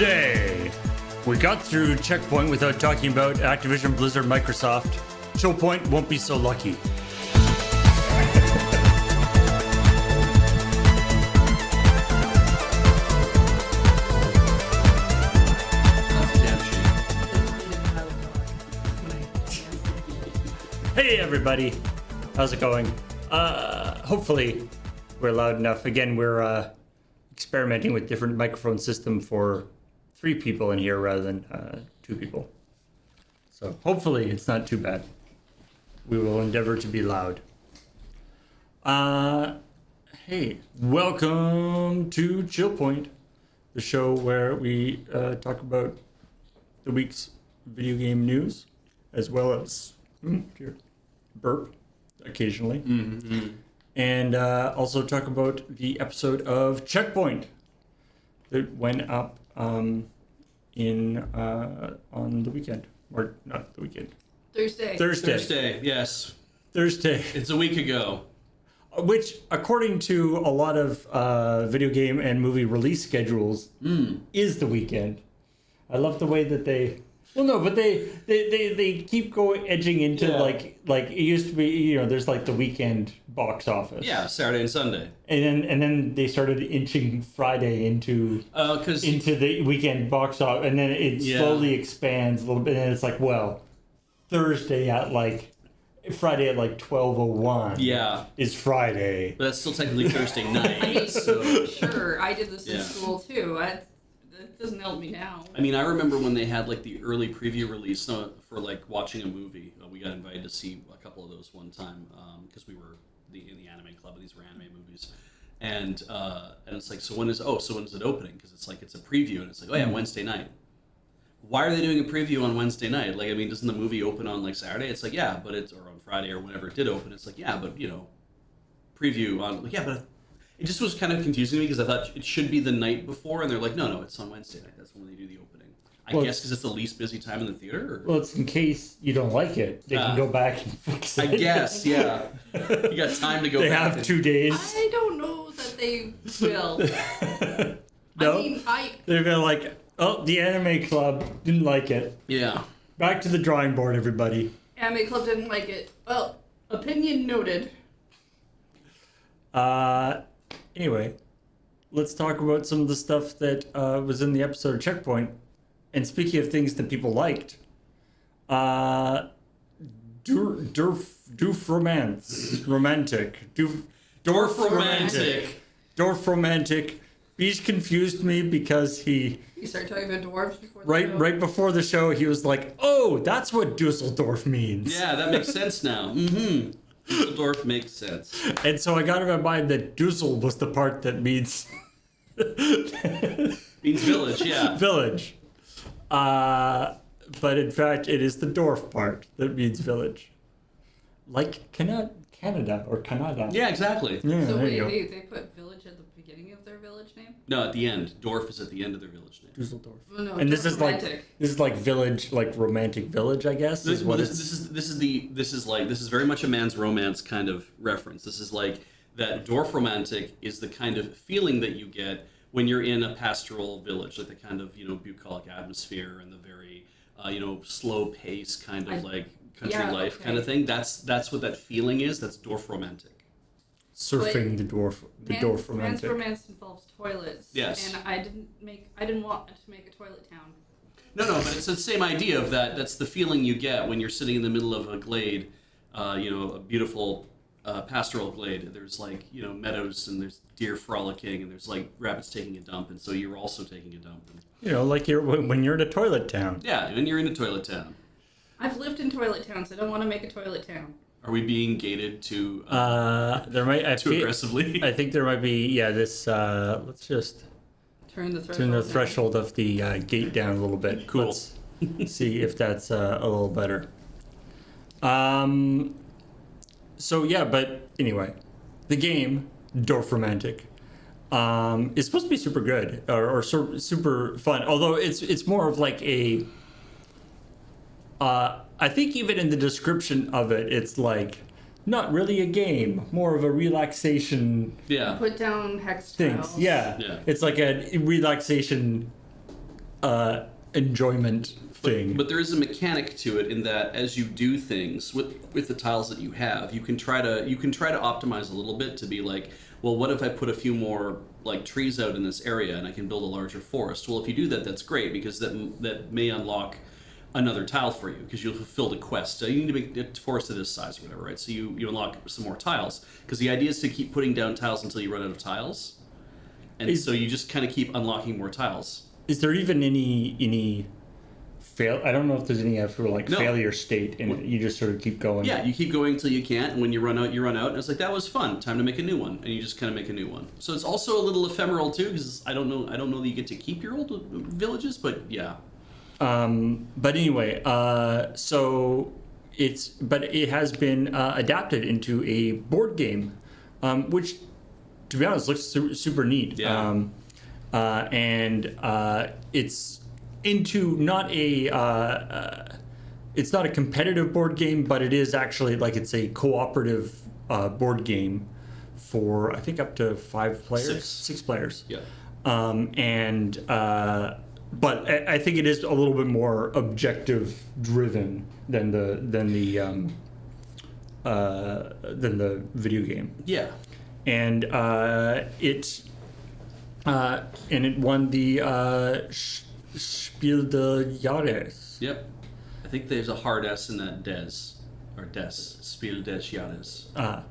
Today, we got through ChillPoint without talking about Activision Blizzard Microsoft. ChillPoint won't be so lucky. Hey everybody, how's it going? Hopefully we're loud enough. Again, we're experimenting with different microphone system for 3 people in here rather than 2 people. So hopefully it's not too bad. We will endeavor to be loud. Hey, welcome to ChillPoint, the show where we talk about the week's video game news, as well as burp occasionally. Mm-hmm. And also talk about the episode of ChillPoint that went up on the weekend, or not the weekend. Thursday, yes. Thursday. It's a week ago. Which, according to a lot of video game and movie release schedules, is the weekend. I love the way that they... Well, no, but they keep edging into like it used to be. There's like the weekend box office. Yeah, Saturday and Sunday. And then they started inching Friday into the weekend box office, and then it slowly expands a little bit, and it's like, well, Thursday at Friday at 12:01. Yeah, is Friday. But that's still technically Thursday night. So sure, I did this in school too. It doesn't help me now. I mean, I remember when they had the early preview release for watching a movie. We got invited to see a couple of those one time because we were in the anime club, and these were anime movies. And it's like, so when is it opening? Because it's a preview, and it's like, oh yeah, Wednesday night. Why are they doing a preview on Wednesday night? Doesn't the movie open on Saturday? It's like, yeah, but or on Friday or whenever it did open. It's like, yeah, but preview on but. It just was kind of confusing to me because I thought it should be the night before, and they're like, no, it's on Wednesday night. That's when they do the opening. I guess because it's the least busy time in the theater? Or? Well, it's in case you don't like it. They can go back and fix it. I guess, yeah. You got time to go back. They have 2 days. I don't know that they will. No? They're going like, oh, the anime club didn't like it. Yeah. Back to the drawing board, everybody. Anime club didn't like it. Well, opinion noted. Anyway, let's talk about some of the stuff that was in the episode of ChillPoint. And speaking of things that people liked, Dwarf Romantic. Beach confused me because You started talking about dwarves before the show? Right before the show, he was like, oh, that's what Dusseldorf means. Yeah, that makes sense now. Mm-hmm. Dusseldorf makes sense. And so I got in my mind that Dussel was the part that means... means village, yeah. Village. But in fact, it is the Dorf part that means village. Like Canada or Canada. Yeah, exactly. Yeah, so wait, they put village at the beginning of their village name? No, at the end. Dorf is at the end of their village name. Dusseldorf. Well, no, and this is romantic. like village, like romantic village, I guess. This is very much a man's romance kind of reference. This is like that Dorf romantic is the kind of feeling that you get when you're in a pastoral village, like the kind of bucolic atmosphere and the very slow pace kind of country life kind of thing. That's what that feeling is. That's Dorf romantic. Surfing the dwarf romantic. Man's romance involves toilets. Yes. And I didn't want to make a toilet town. No, but it's the same idea of that. That's the feeling you get when you're sitting in the middle of a glade, a beautiful pastoral glade. There's meadows and there's deer frolicking and there's rabbits taking a dump, and so you're also taking a dump. When you're in a toilet town. Yeah, when you're in a toilet town. I've lived in toilet towns. I don't want to make a toilet town. Are we being gated to aggressively? I think there might be. Yeah, this. Let's just turn the threshold of the gate down a little bit. Cool. Let's see if that's a little better. So yeah, but anyway, the game Dorf Romantic is supposed to be super good or super fun. Although it's more of like a. I think even in the description of it, it's like not really a game, more of a relaxation. Yeah. Put down hex things. tiles. Yeah. It's like a relaxation enjoyment thing. But there is a mechanic to it in that as you do things with the tiles that you have, you can try to optimize a little bit to be like, well, what if I put a few more like trees out in this area and I can build a larger forest? Well, if you do that, that's great because that may unlock another tile for you because you'll fulfill the quest. So you need to make a forest of this size or whatever, right? So you unlock some more tiles because the idea is to keep putting down tiles until you run out of tiles, and so you just kind of keep unlocking more tiles. Is there even any fail? I don't know if there's any actual No. failure state, and you just sort of keep going. Yeah, you keep going until you can't, and when you run out, you run out. And it's like, that was fun. Time to make a new one, and you just kind of make a new one. So it's also a little ephemeral too, because I don't know that you get to keep your old villages, but yeah. But anyway, so it has been adapted into a board game, which, to be honest, looks super neat. Yeah. And it's into not it's not a competitive board game, but it is actually it's a cooperative board game for I think up to 5 players, 6 players. Yeah. But I think it is a little bit more objective driven than the video game. Yeah. And it won the Spiel des Jahres. Yep. I think there's a hard S in that des Spiel des Jahres. Yeah.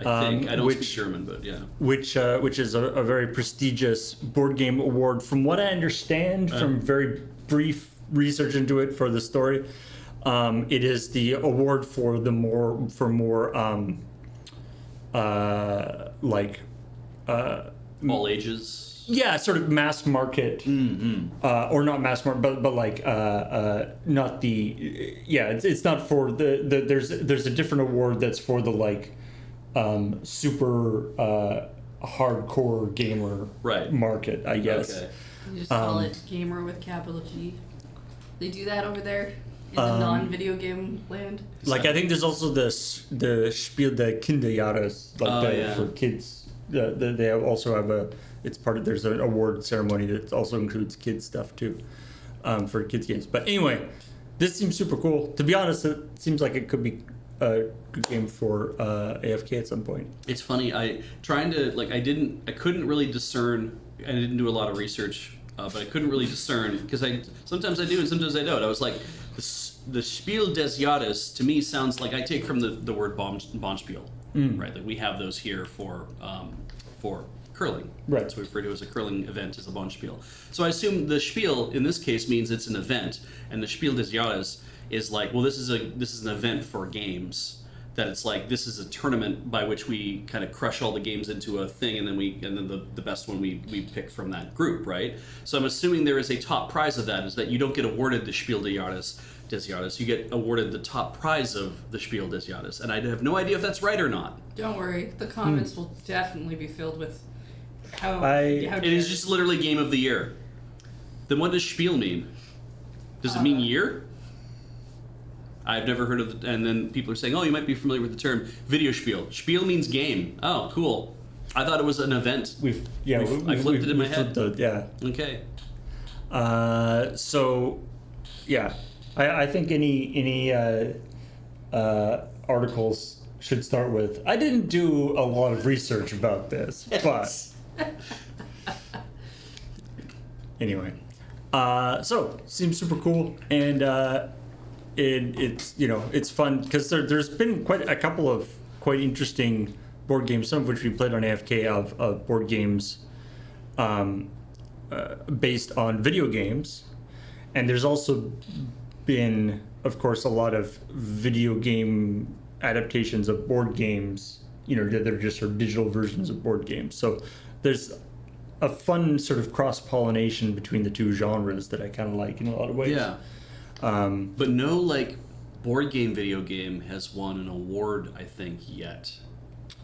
I think I don't speak German, but yeah. Which is a very prestigious board game award, from what I understand from very brief research into it for the story. It is the award for more All ages. Yeah, sort of mass market, or not mass market, but not the it's not for the there's a different award that's for the super hardcore gamer market, I guess. Okay. You just call it gamer with capital G. They do that over there in the non-video game land. I think there's also the Spiel des Kinderjahres, for kids. They also have there's an award ceremony that also includes kids stuff too, for kids games. But anyway, this seems super cool. To be honest, it seems like it could be a good game for AFK at some point. It's funny. I couldn't really discern. I didn't do a lot of research, but I couldn't really discern because sometimes I do and sometimes I don't. I was like, the Spiel des Jahres to me sounds like I take from the word Bonspiel, right? Like we have those here for curling. Right. That's what we refer to as a curling event, as a Bonspiel. So I assume the Spiel in this case means it's an event, and the Spiel des Jahres is like, well, this is an event for games. That it's like, this is a tournament by which we kind of crush all the games into a thing, and then the best one we pick from that group, right? So I'm assuming there is a top prize of that, is that you don't get awarded the Spiel des Jahres, you get awarded the top prize of the Spiel des Jahres, and I have no idea if that's right or not. Don't worry, the comments will definitely be filled with how it is just literally game of the year. Then what does Spiel mean? Does it mean year? I've never heard of and then people are saying, oh, you might be familiar with the term video spiel. Spiel means game. Oh, cool. I thought it was an event. I flipped it in my head. Okay. So, yeah, I think any articles should start with, I didn't do a lot of research about this, but anyway. So, seems super cool, and it's fun because there's been quite a couple of quite interesting board games, some of which we played on AFK of board games based on video games, and there's also been, of course, a lot of video game adaptations of board games. They're just sort of digital versions of board games. So there's a fun sort of cross-pollination between the two genres that I kind of like in a lot of ways. Yeah. But no, board game, video game has won an award, I think, yet.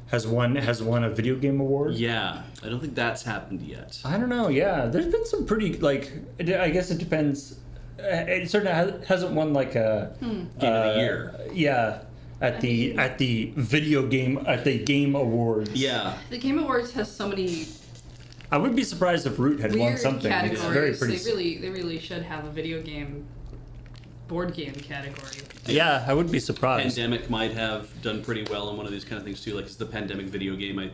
Has won a video game award? Yeah. I don't think that's happened yet. I don't know, yeah. There's been some pretty, I guess it depends. It certainly hasn't won, a... Game of the year. Yeah. At the video game, at the Game Awards. Yeah. The Game Awards has so many I would be surprised if Root had won weird something. categories. It's very pretty. They really should have a video game, board game category. Yeah, I would be surprised. Pandemic might have done pretty well on one of these kind of things too. Like, it's the Pandemic video game. I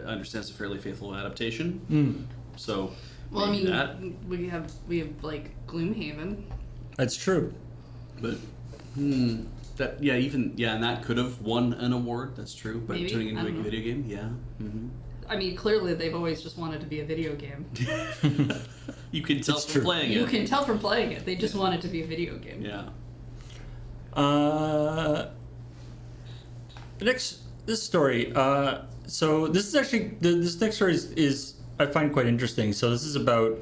understand it's a fairly faithful adaptation. So, Well, I maybe mean, that. we have like Gloomhaven. That's true. But and that could have won an award. That's true. But Maybe? turning I into a don't know. video game, yeah. I mean, clearly they've always just wanted to be a video game. You can tell It's from true. playing You it. can tell from playing it. They just want it to be a video game. Yeah. This story. So this is actually this next story is I find quite interesting. So this is about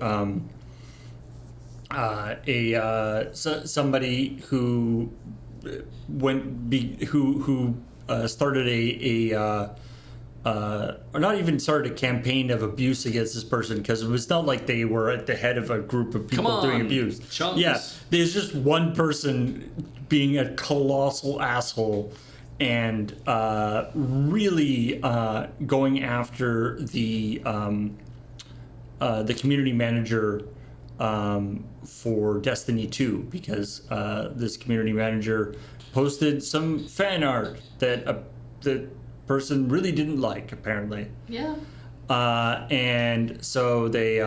somebody who started or not even started a campaign of abuse against this person, because it was not like they were at the head of a group of people Come doing on, abuse. chunks. Yeah, there's just one person being a colossal asshole and really going after the community manager for Destiny 2, because this community manager posted some fan art that the person really didn't like, apparently. Yeah. And so they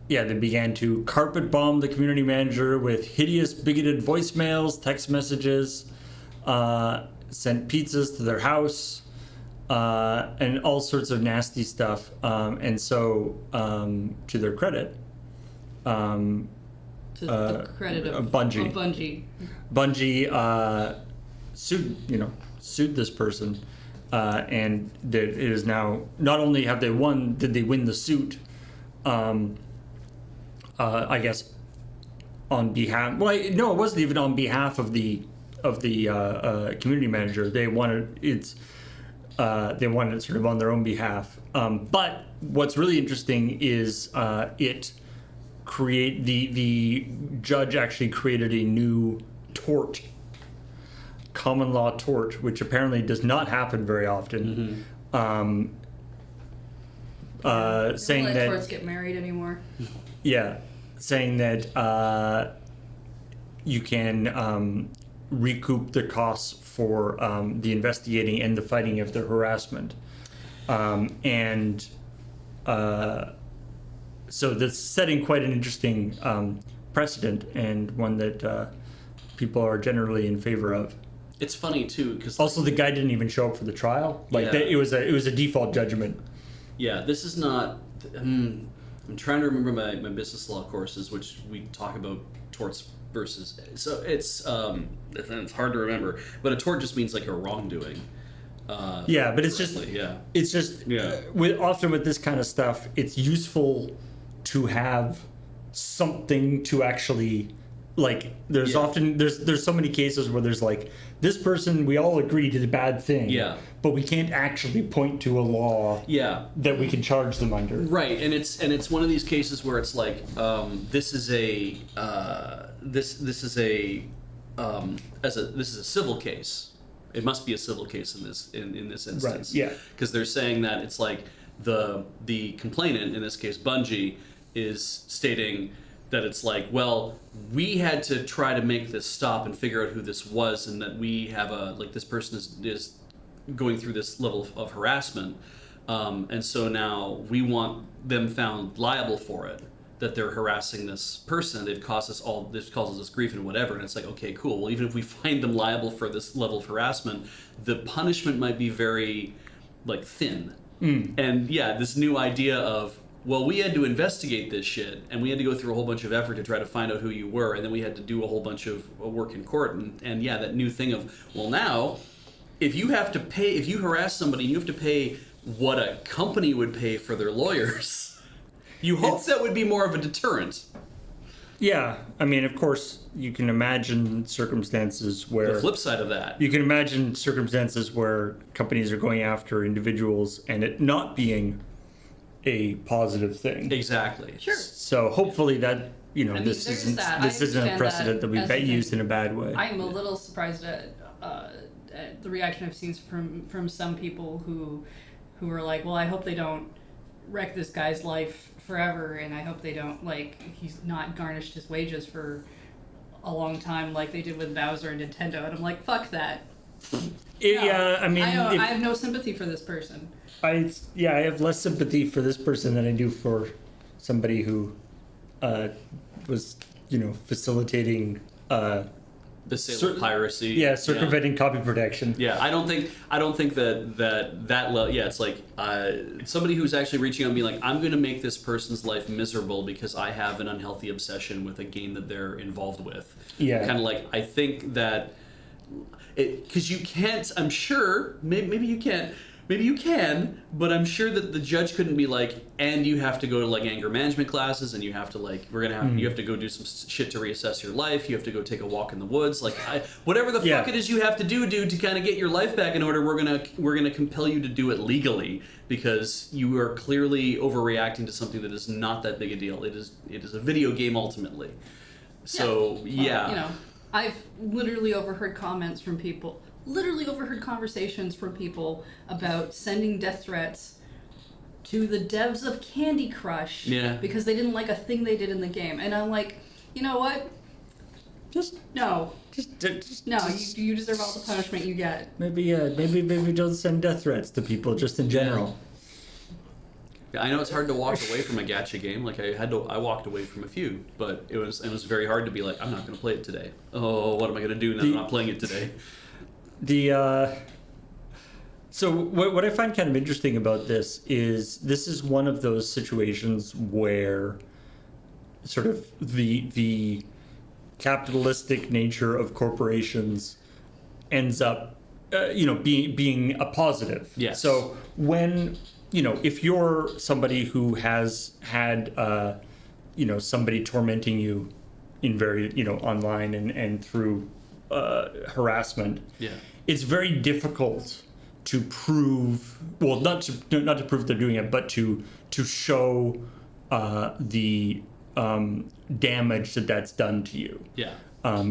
they began to carpet bomb the community manager with hideous, bigoted voicemails, text messages, sent pizzas to their house, and all sorts of nasty stuff. And so, to their credit, To the credit of Bungie. Of Bungie. Bungie sued this person, and that it is now, not only did they win the suit, I guess on behalf. Well, no, it wasn't even on behalf of the community manager. They wanted it sort of on their own behalf. But what's really interesting is the judge actually created a new tort, common law tort, which apparently does not happen very often. Saying Don't let that torts get married anymore. saying that you can recoup the costs for the investigating and the fighting of the harassment, so that's setting quite an interesting precedent, and one that people are generally in favor of. It's funny too, because Also, the guy didn't even show up for the trial. Yeah. It was a default judgment. yeah, this is not. I'm trying to remember my business law courses, which we talk about torts versus. So it's hard to remember, but a tort just means like a wrongdoing. Yeah, but it's just Yeah. often with this kind of stuff, it's useful to have something to actually, like, there's Yeah. often there's so many cases where there's like, this person, we all agree did a bad thing, Yeah. but we can't actually point to a law Yeah. that we can charge them under. Right, and it's one of these cases where it's like this is a civil case. It must be a civil case in this instance. Right, yeah. Because they're saying that it's like the complainant, in this case Bungie, is stating that it's like, well, we had to try to make this stop and figure out who this was, and that we have this person is going through this level of harassment, and so now we want them found liable for it, that they're harassing this person, they've caused us all, this causes us grief and whatever. And it's like, okay, cool, well, even if we find them liable for this level of harassment, the punishment might be very like thin. And yeah, this new idea of, well, we had to investigate this shit, and we had to go through a whole bunch of effort to try to find out who you were, and then we had to do a whole bunch of work in court, and yeah, that new thing of, well, now if you harass somebody, you have to pay what a company would pay for their lawyers. You hope that would be more of a deterrent. Yeah, I mean, of course, you can imagine circumstances where The flip side of that. you can imagine circumstances where companies are going after individuals and it not being a positive thing. Exactly. Sure. So hopefully that, mean, this there's isn't that. I this isn't a understand precedent that we as a thing. used in a bad way. I'm a little surprised at the reaction I've seen from some people who who are like, well, I hope they don't wreck this guy's life forever, and I hope they don't, like, he's not garnished his wages for a long time like they did with Bowser and Nintendo. And I'm like, fuck that. Yeah, I mean, I have no sympathy for this person. I have less sympathy for this person than I do for somebody who was, facilitating The sale of piracy. Yeah, circumventing copy protection. Yeah, I don't think that yeah, it's like somebody who's actually reaching out and being like, I'm going to make this person's life miserable because I have an unhealthy obsession with a game that they're involved with. Yeah. Kind of like, I think that because you can't, I'm sure, maybe you can't. Maybe you can, but I'm sure that the judge couldn't be like, and you have to go to like anger management classes, and you have to like, you have to go do some shit to reassess your life. You have to go take a walk in the woods, like whatever the fuck it is you have to do, dude, to kind of get your life back in order. We're gonna compel you to do it legally because you are clearly overreacting to something that is not that big a deal. It is a video game ultimately. So yeah. Well, I've literally overheard comments from people. Literally overheard conversations from people about sending death threats to the devs of Candy Crush because they didn't like a thing they did in the game. And I'm like, you know what? No. You deserve all the punishment you get. Maybe don't send death threats to people just in general. Yeah, I know it's hard to walk away from a gacha game. Like I walked away from a few, but it was very hard to be like, I'm not going to play it today. Oh, what am I going to do now? I'm not playing it today. So what I find kind of interesting about this is one of those situations where sort of the capitalistic nature of corporations ends up being a positive. Yes. So when if you're somebody who has had somebody tormenting you in very online and through harassment, it's very difficult to prove, well, not to prove they're doing it, but to show the damage that's done to you. Yeah.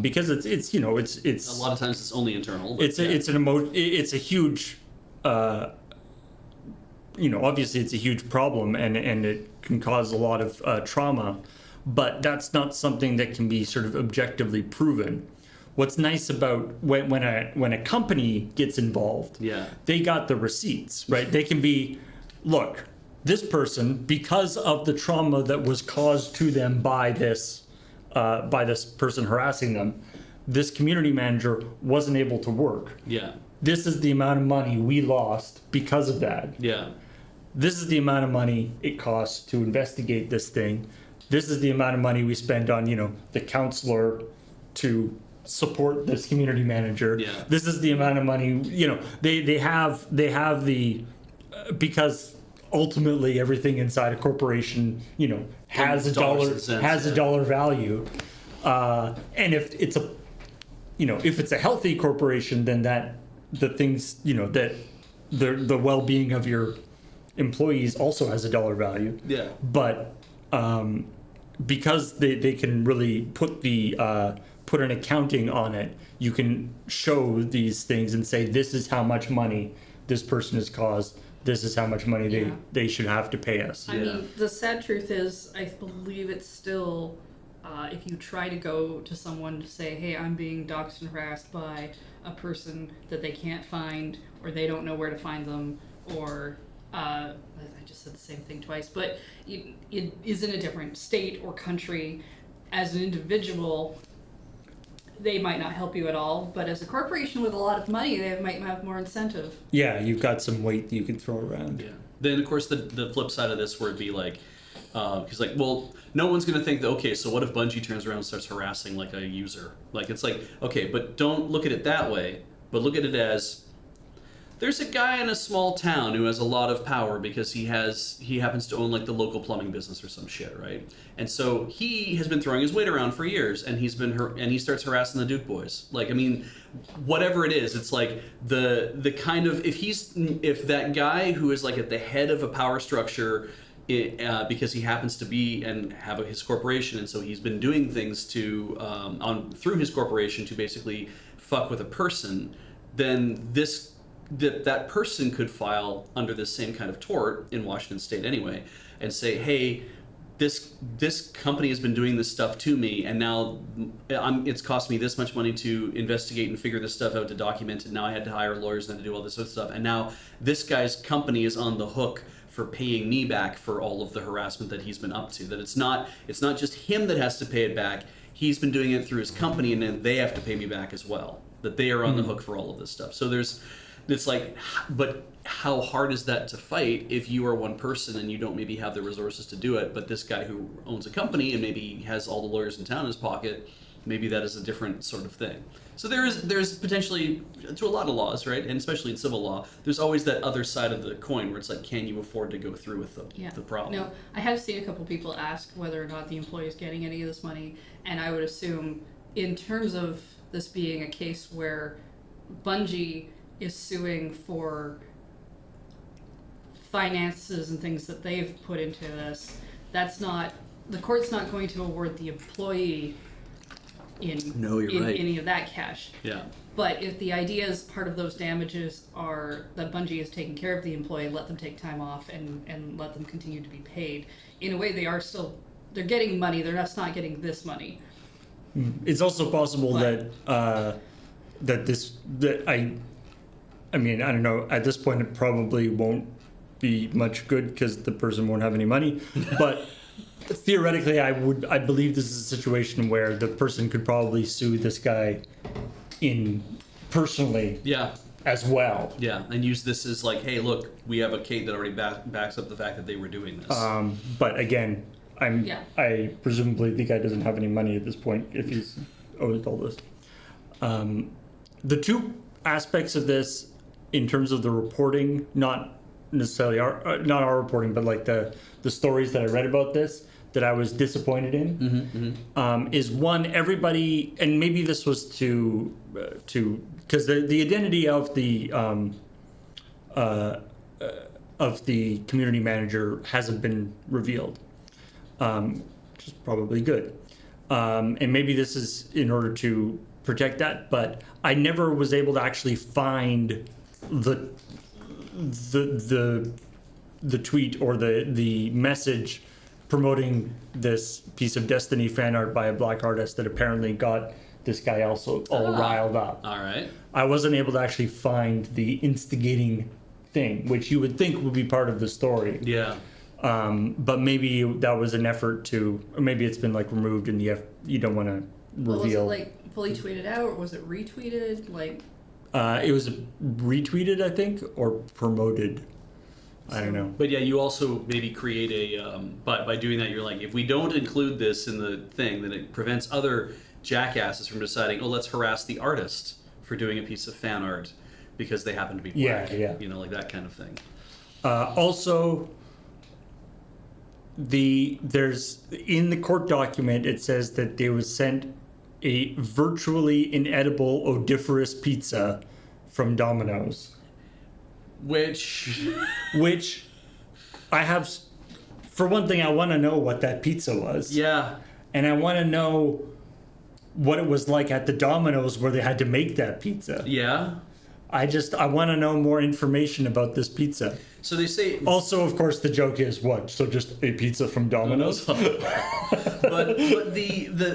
Because it's a lot of times it's only internal. It's a huge obviously it's a huge problem and it can cause a lot of trauma, but that's not something that can be sort of objectively proven. What's nice about when a company gets involved, they got the receipts, right? They can be, look, this person, because of the trauma that was caused to them by this person harassing them, this community manager wasn't able to work. Yeah. This is the amount of money we lost because of that. Yeah. This is the amount of money it costs to investigate this thing. This is the amount of money we spend on, the counselor to support this community manager. Yeah. This is the amount of money, they have the because ultimately everything inside a corporation, has a dollar value. And if it's a healthy corporation, then the things, that the well-being of your employees also has a dollar value. Yeah. But because they can really put an accounting on it, you can show these things and say, this is how much money this person has caused. This is how much money they should have to pay us. I mean, the sad truth is, I believe it's still, if you try to go to someone to say, hey, I'm being doxxed and harassed by a person that they can't find, or they don't know where to find them, or I just said the same thing twice, but it is in a different state or country. As an individual, they might not help you at all, but as a corporation with a lot of money, they might have more incentive. Yeah, you've got some weight that you can throw around. Yeah. Then, of course, the flip side of this would be like, because well, no one's going to think that, okay, so what if Bungie turns around and starts harassing like a user? Like, it's like, okay, but don't look at it that way, but look at it as, there's a guy in a small town who has a lot of power because he happens to own like the local plumbing business or some shit, right? And so he has been throwing his weight around for years, and he starts harassing the Duke boys. Like, I mean, whatever it is, it's like the kind of, if that guy who is like at the head of a power structure, because he happens to be and have his corporation, and so he's been doing things through his corporation to basically fuck with a person, then this that person could file under this same kind of tort in Washington State anyway, and say, hey, this company has been doing this stuff to me, and now it's cost me this much money to investigate and figure this stuff out, to document it. Now I had to hire lawyers and to do all this other stuff, and now this guy's company is on the hook for paying me back for all of the harassment that he's been up to. That it's not just him that has to pay it back. He's been doing it through his company, and then they have to pay me back as well. That they are on the hook for all of this stuff. So it's like, but how hard is that to fight if you are one person and you don't maybe have the resources to do it, but this guy who owns a company and maybe has all the lawyers in town in his pocket, maybe that is a different sort of thing. So there's potentially, to a lot of laws, right, and especially in civil law, there's always that other side of the coin where it's like, can you afford to go through with the problem? No, I have seen a couple people ask whether or not the employee is getting any of this money, and I would assume, in terms of this being a case where Bungie is suing for finances and things that they've put into this, the court's not going to award the employee in any of that cash. Yeah. But if the idea is part of those damages are that Bungie is taking care of the employee, let them take time off and let them continue to be paid. In a way, they're getting money. They're just not getting this money. It's also possible that I mean, I don't know. At this point, it probably won't be much good because the person won't have any money. But theoretically, I believe this is a situation where the person could probably sue this guy personally. Yeah. As well. Yeah, and use this as like, hey, look, we have a case that already backs up the fact that they were doing this. But again, I presumably the guy doesn't have any money at this point if he's owed all this. The two aspects of this, in terms of the reporting, not necessarily not our reporting, but like the stories that I read about this that I was disappointed in, is one, everybody, and maybe this was to because the identity of the community manager hasn't been revealed, which is probably good, and maybe this is in order to protect that, but I never was able to actually find the tweet or the message promoting this piece of Destiny fan art by a black artist that apparently got this guy also all riled up. All right. I wasn't able to actually find the instigating thing, which you would think would be part of the story. Yeah. But maybe that was an effort to, or maybe it's been like removed and you don't want to reveal. Was it like fully tweeted out, or was it retweeted? Like. It was retweeted, I think, or promoted. I don't know. But yeah, you also maybe create a by doing that, you're like, if we don't include this in the thing, then it prevents other jackasses from deciding, oh, let's harass the artist for doing a piece of fan art because they happen to be black. Yeah. You know, like that kind of thing. Also, there's in the court document, it says that they was sent a virtually inedible odoriferous pizza from Domino's. Which I have, for one thing, I want to know what that pizza was. Yeah. And I want to know what it was like at the Domino's where they had to make that pizza. Yeah. I want to know more information about this pizza. So they say. Also, of course, the joke is what? So just a pizza from Domino's? but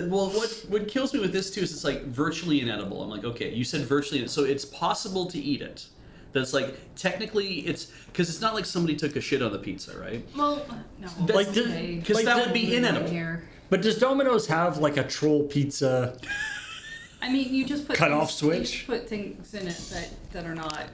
what kills me with this too is it's like virtually inedible. I'm like, okay, you said virtually, so it's possible to eat it. That's like technically it's because it's not like somebody took a shit on the pizza, right? Well, no. Because that would be inedible. Here. But does Domino's have like a troll pizza? I mean, you just put switch. You just put things in it that are not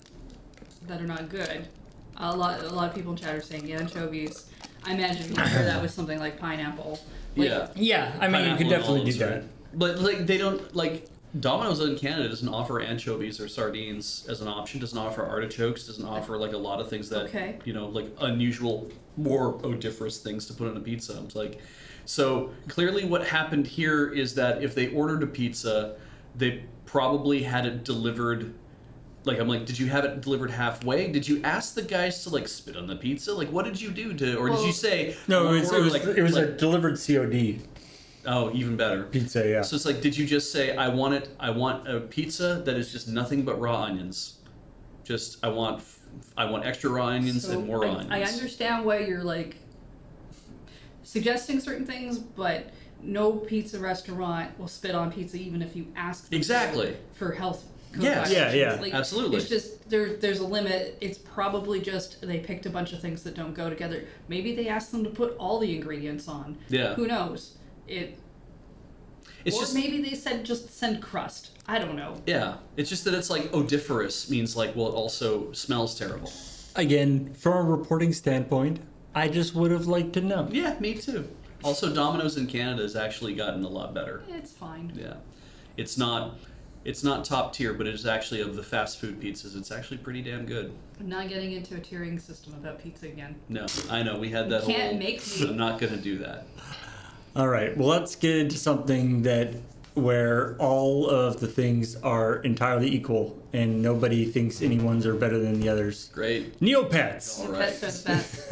good. A lot of people in chat are saying anchovies. I imagine you hear that with something like pineapple. Yeah. I mean, you could definitely do that. Right? But like they don't like. Domino's in Canada doesn't offer anchovies or sardines as an option, doesn't offer artichokes, doesn't offer like a lot of things that, you know, like unusual, more odoriferous things to put on a pizza. It's like, so clearly what happened here is that if they ordered a pizza, they probably had it delivered, like, I'm like, did you have it delivered halfway? Did you ask the guys to like spit on the pizza? Like, what did you do to, or did you say? No, it was a delivered COD. Oh, even better. Pizza, yeah. So it's like, did you just say, I want a pizza that is just nothing but raw onions? Just I want extra raw onions So and more raw onions. I understand why you're like suggesting certain things, but no pizza restaurant will spit on pizza even if you ask them Exactly. for health code Yes. Yeah, yeah. violations. Absolutely. It's just there's a limit. It's probably just they picked a bunch of things that don't go together. Maybe they asked them to put all the ingredients on. Yeah. Who knows? It's or just maybe they said just send crust. I don't know. yeah. It's just that it's like odoriferous means like well it also smells terrible. Again, from a reporting standpoint, I just would have liked to know. Yeah, me too. Also, Domino's in Canada has actually gotten a lot better. It's fine. Yeah, it's not top tier, but it is actually of the fast food pizzas. It's actually pretty damn good. I'm not getting into a tiering system about pizza again. No, I know we had that You can't whole. make me. I'm not gonna do that. All right, well, let's get into something where all of the things are entirely equal and nobody thinks anyone's are better than the others. Great. Neopets. All right. That's best.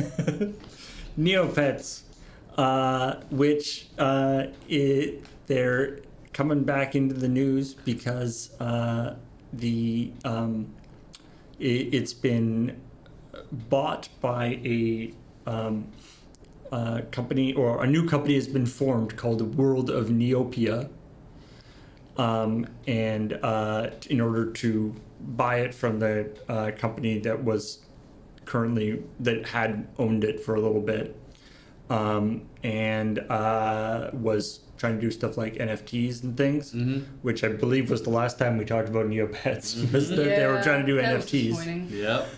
Neopets, which they're coming back into the news because it's been bought by a company, or a new company has been formed called the World of Neopia. And in order to buy it from the company that had owned it for a little bit, and was trying to do stuff like NFTs and things, which I believe was the last time we talked about Neopets, was that they were trying to do that was NFTs. disappointing. Yep.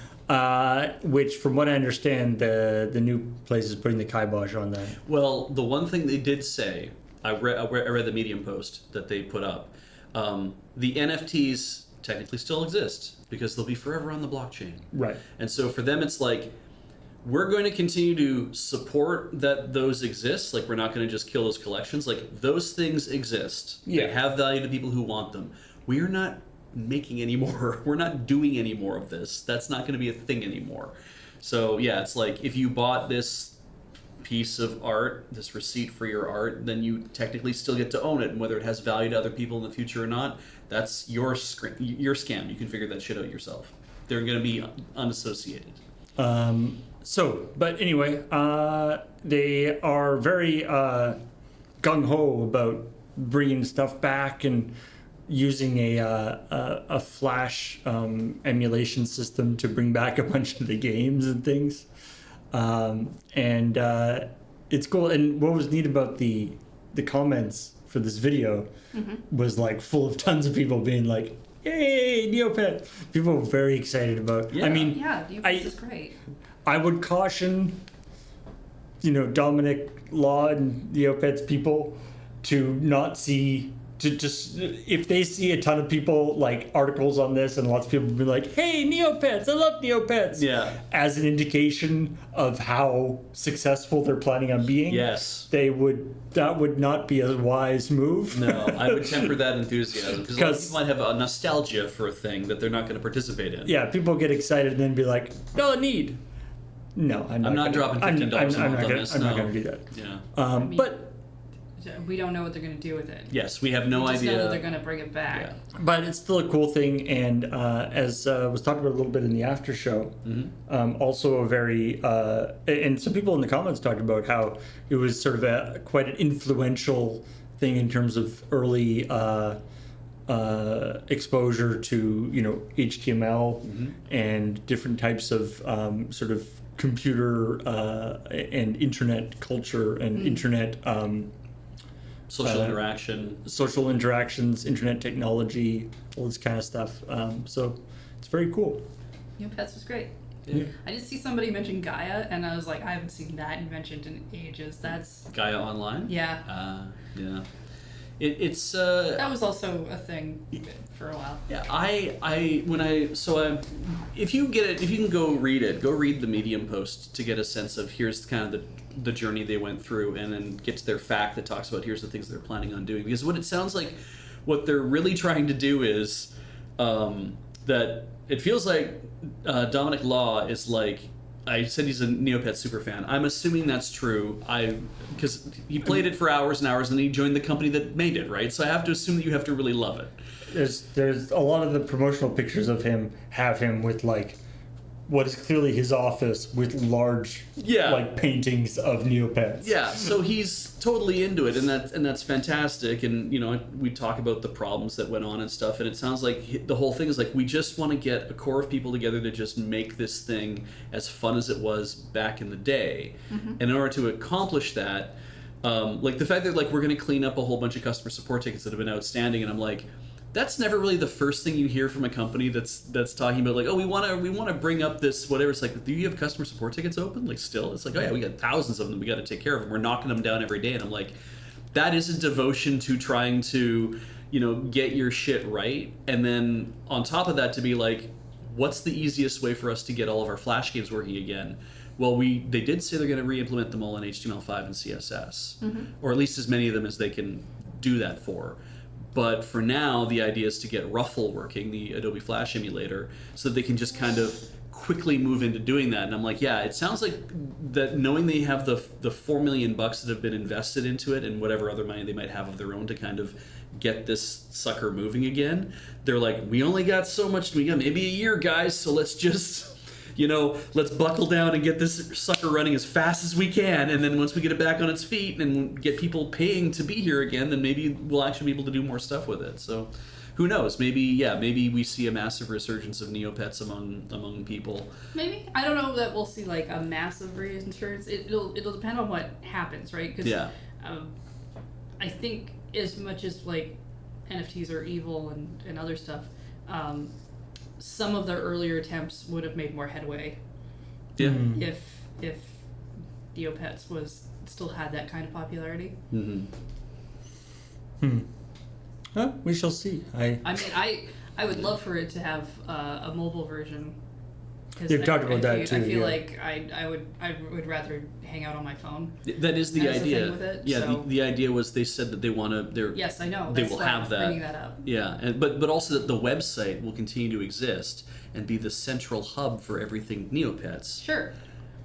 Which, from what I understand, the new place is putting the kibosh on that. Well, the one thing they did say, I read the Medium post that they put up. The NFTs technically still exist because they'll be forever on the blockchain. Right. And so for them, it's like, we're going to continue to support that those exist. Like, we're not going to just kill those collections. Like, those things exist. Yeah. They have value to people who want them. We are not making any more. We're not doing any more of this. That's not going to be a thing anymore. So, yeah, it's like, if you bought this piece of art, this receipt for your art, then you technically still get to own it. And whether it has value to other people in the future or not, that's your scam. You can figure that shit out yourself. They're going to be unassociated. But anyway, they are very gung-ho about bringing stuff back and using a Flash emulation system to bring back a bunch of the games and things. It's cool. And what was neat about the comments for this video was like full of tons of people being like, "Yay, Neopet!" People were very excited about. Yeah. I mean, Yeah, this is great. I would caution, Dominic Law and Neopets people to not see, to just, if they see a ton of people, like, articles on this and lots of people be like, "Hey, Neopets, I love Neopets," Yeah. as an indication of how successful they're planning on being. Yes. That would not be a wise move. No, I would temper that enthusiasm because a lot of 'Cause- people might have a nostalgia for a thing that they're not going to participate in. Yeah, people get excited and then be like, "Oh, neat." No, I'm not not dropping $15 a month on this, I'm not no. going to do that. Yeah. But We don't know what they're going to do with it. Yes, we have no We just know that they're idea. going to bring it back. Yeah. But it's still a cool thing, and as was talked about a little bit in the after show, also a very and some people in the comments talked about how it was sort of quite an influential thing in terms of early exposure to HTML and different types of sort of computer and internet culture and internet. Social interaction. Social interactions, internet technology, all this kind of stuff. So it's very cool. Neopets was great. Yeah. I did see somebody mention Gaia, and I was like, I haven't seen that mentioned in ages. That's Gaia Online. yeah. Yeah. It's That was also a thing for a while. yeah. If you can go read the Medium post to get a sense of here's kind of the journey they went through, and then get to their fact that talks about here's the things they're planning on doing. Because what it sounds like, what they're really trying to do is that it feels like Dominic Law is like I said he's a Neopets super fan. I'm assuming that's true. Because he played it for hours and hours, and then he joined the company that made it, right? So I have to assume that you have to really love it. There's a lot of the promotional pictures of him have him with like what is clearly his office with large like paintings of Neopets. Yeah, so he's totally into it, and that's fantastic. And you know, we talk about the problems that went on and stuff, and it sounds like the whole thing is like we just want to get a core of people together to just make this thing as fun as it was back in the day. And in order to accomplish that, like the fact that like we're going to clean up a whole bunch of customer support tickets that have been outstanding, and I'm like, that's never really the first thing you hear from a company that's talking about like, oh, we want to bring up this whatever. It's like, do you have customer support tickets open? Like still, it's like, oh yeah, we got thousands of them. We got to take care of them. We're knocking them down every day, and I'm like, that is a devotion to trying to, you know, get your shit right. And then on top of that, to be like, what's the easiest way for us to get all of our Flash games working again? Well, they did say they're going to re-implement them all in HTML5 and CSS, or at least as many of them as they can do that for. But for now, the idea is to get Ruffle working, the Adobe Flash emulator, so that they can just kind of quickly move into doing that. And I'm like, yeah, it sounds like that knowing they have the $4 million that have been invested into it and whatever other money they might have of their own to kind of get this sucker moving again. They're like, we only got so much, we got maybe a year, guys, so let's just, you know, let's buckle down and get this sucker running as fast as we can, and then once we get it back on its feet and get people paying to be here again, then maybe we'll actually be able to do more stuff with it. So who knows? Maybe we see a massive resurgence of Neopets among people. Maybe. I don't know that we'll see like a massive resurgence. It'll depend on what happens, right? Because I think as much as like NFTs are evil and other stuff, some of their earlier attempts would have made more headway. Yeah. If Neopets still had that kind of popularity. We shall see. I mean, I would love for it to have a mobile version. You've talked about that too. I feel like I would rather hang out on my phone. That is the idea. Thing with it, yeah, so. the idea was they said that they want to. Yes, I know. They will have that. Bringing that up. Yeah, but also that the website will continue to exist and be the central hub for everything Neopets. Sure.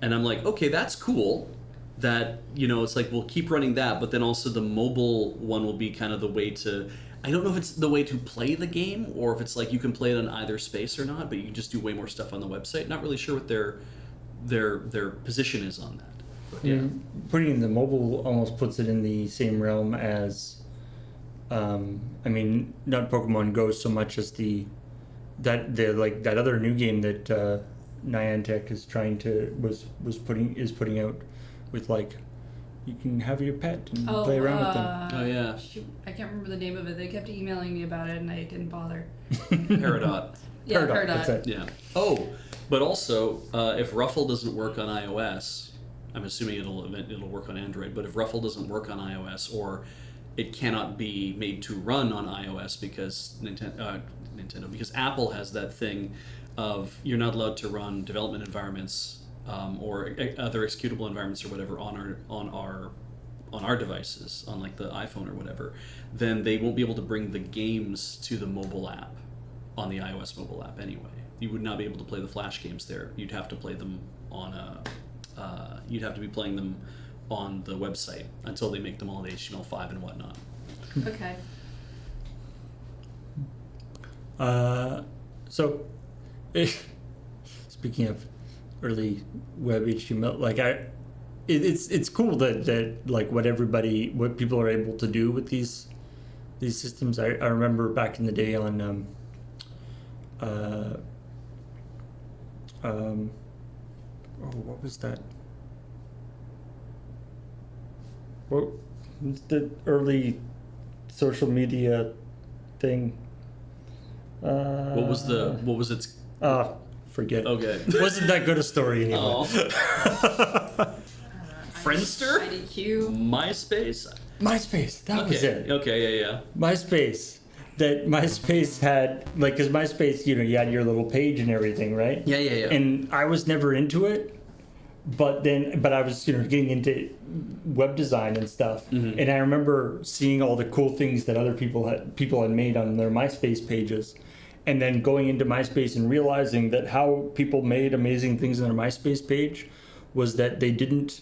And I'm like, okay, that's cool. That, you know, it's like we'll keep running that, but then also the mobile one will be kind of the way to. I don't know if it's the way to play the game or if it's like you can play it on either space or not, but you can just do way more stuff on the website. Not really sure what their position is on that. But, yeah. Putting in the mobile almost puts it in the same realm as, I mean, not Pokemon Go so much as that other new game that Niantic is putting out with like. You can have your pet and play around with them. Oh, yeah. Shoot, I can't remember the name of it. They kept emailing me about it, and I didn't bother. Peridot. Yeah, Peridot. That's it. Yeah. Oh, but also, if Ruffle doesn't work on iOS, I'm assuming it'll work on Android, but if Ruffle doesn't work on iOS, or it cannot be made to run on iOS because because Apple has that thing of you're not allowed to run development environments or other executable environments or whatever on our devices, on like the iPhone or whatever, then they won't be able to bring the games to the mobile app on the iOS mobile app anyway. You would not be able to play the Flash games there. You'd have to play them on you'd have to be playing them on the website until they make them all in HTML5 and whatnot. Okay. So, speaking of early web HTML, like it's cool that like what people are able to do with these systems. I remember back in the day on what was that? What the early social media thing? What was its? Forget. Okay. Wasn't that good a story anyway? Oh. Friendster? IDQ. MySpace? That was it. Okay, yeah. MySpace. That MySpace had, like, because MySpace, you know, you had your little page and everything, right? Yeah. And I was never into it, but I was, you know, getting into web design and stuff. Mm-hmm. And I remember seeing all the cool things that other people had made on their MySpace pages. and then going into MySpace and realizing that how people made amazing things on their MySpace page was that they didn't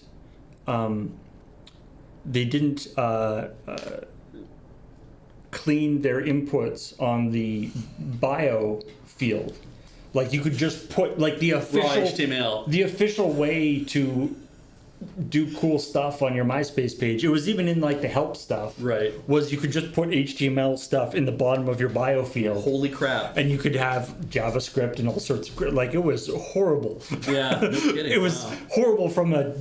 clean their inputs on the bio field. Like you could just put like the Raw official HTML. the official way to do cool stuff on your MySpace page. It was even in like the help stuff. Right. Was you could just put HTML stuff in the bottom of your bio field. Holy crap. And you could have JavaScript and all sorts of like it was horrible. Yeah, no kidding. It was Wow. horrible from a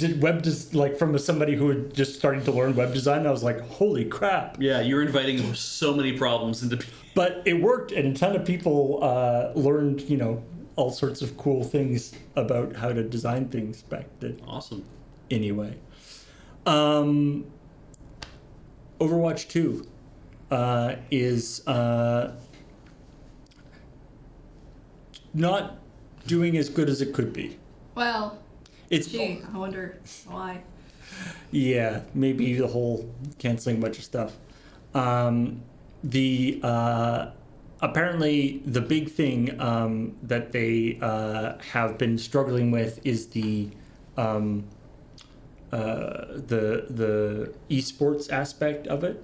from somebody who had just starting to learn web design. I was like, holy crap! Yeah, you're inviting so many problems into. But it worked, and a ton of people learned, all sorts of cool things about how to design things back then. Awesome. Anyway, Overwatch 2 is not doing as good as it could be. Well, It's gee, I wonder why. Yeah, maybe the whole canceling a bunch of stuff. Apparently the big thing that they have been struggling with is the esports aspect of it.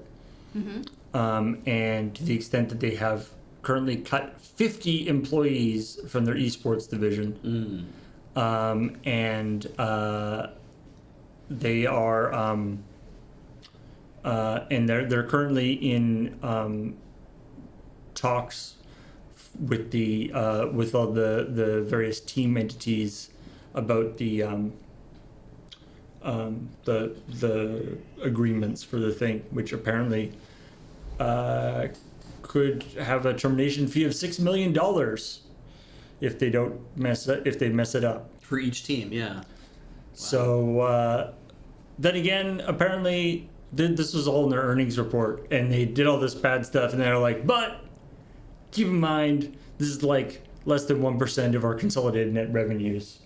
And to the extent that they have currently cut 50 employees from their esports division. And they are and they're currently in talks with the with all the various team entities about the agreements for the thing, which apparently could have a termination fee of $6 million if they don't mess it up. For each team, yeah. Wow. So then again, apparently this was all in their earnings report, and they did all this bad stuff, and they're like, but keep in mind, this is like less than 1% of our consolidated net revenues.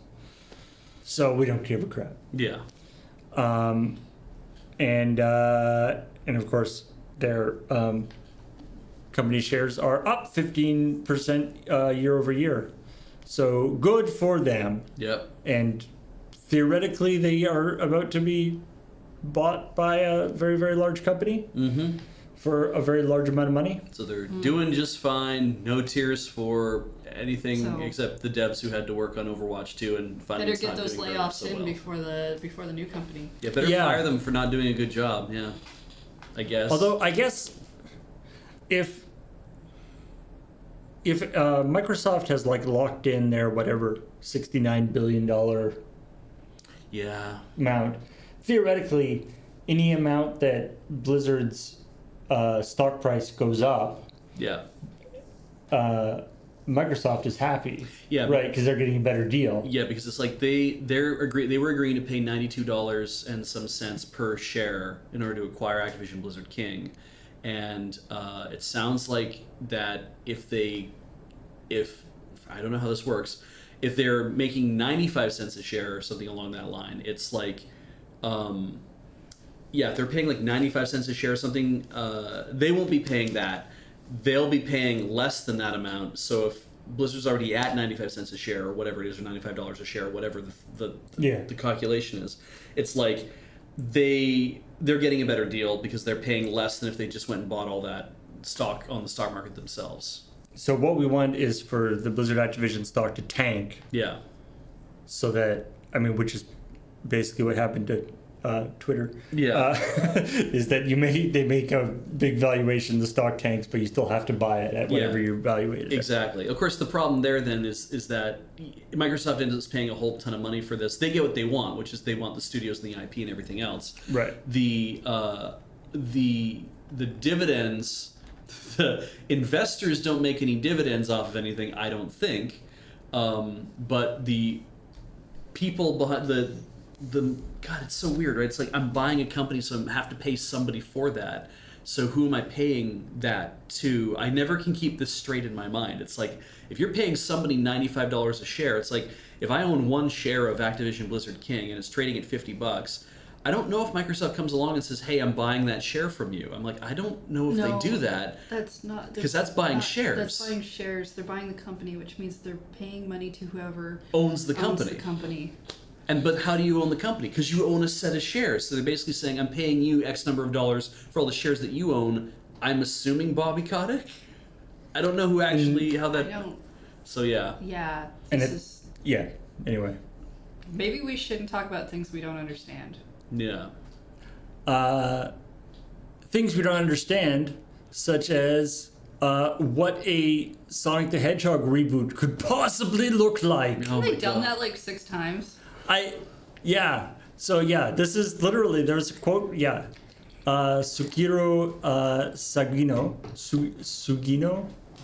So we don't give a crap. Yeah. And of course, their company shares are up 15% year over year. So good for them. Yep. And theoretically, they are about to be bought by a very, very large company for a very large amount of money. So they're doing just fine. No tears for anything except the devs who had to work on Overwatch 2 and finding Better it's get not those doing layoffs so in well. before the new company. Yeah, better fire them for not doing a good job. Yeah, I guess. Although I guess if Microsoft has like locked in their whatever $69 billion amount, theoretically, any amount that Blizzard's stock price goes up, Microsoft is happy. Yeah, right, because they're getting a better deal. Yeah, because it's like they were agreeing to pay $92 and some cents per share in order to acquire Activision Blizzard King, and it sounds like that if I don't know how this works, if they're making 95 cents a share or something along that line, it's like if they're paying like 95 cents a share or something, they won't be paying that. They'll be paying less than that amount. So if Blizzard's already at 95 cents a share or whatever it is, or $95 a share, or whatever the calculation is, it's like they're getting a better deal because they're paying less than if they just went and bought all that stock on the stock market themselves. So what we want is for the Blizzard Activision stock to tank. Yeah. So that, which is basically what happened to Twitter. Yeah. Is that they make a big valuation, the stock tanks, but you still have to buy it at whatever you valuate it. Exactly. Of course, the problem there then is that Microsoft ends up paying a whole ton of money for this. They get what they want, which is they want the studios and the IP and everything else. Right. The dividends, the investors don't make any dividends off of anything, I don't think. But the people behind the God, it's so weird, right? It's like I'm buying a company, so I have to pay somebody for that. So who am I paying that to? I never can keep this straight in my mind. It's like if you're paying somebody $95 a share, it's like if I own one share of Activision Blizzard King and it's trading at $50, I don't know if Microsoft comes along and says, "Hey, I'm buying that share from you." I'm like, I don't know if No, they do that. That's not 'Cause that's buying not- shares. That's buying shares. They're buying the company, which means they're paying money to whoever Owns the company. Owns the company. But how do you own the company? Because you own a set of shares. So they're basically saying, I'm paying you X number of dollars for all the shares that you own. I'm assuming Bobby Kotick? I don't know who actually, how I that... don't. So yeah. Yeah. And This it- is. Yeah. Anyway, Maybe we shouldn't talk about things we don't understand. Yeah. things we don't understand, such as what a Sonic the Hedgehog reboot could possibly look like. Oh Haven't my they done God. that like 6 times? Yeah. So yeah, this is literally, there's a quote, yeah. Sukiro Sugino,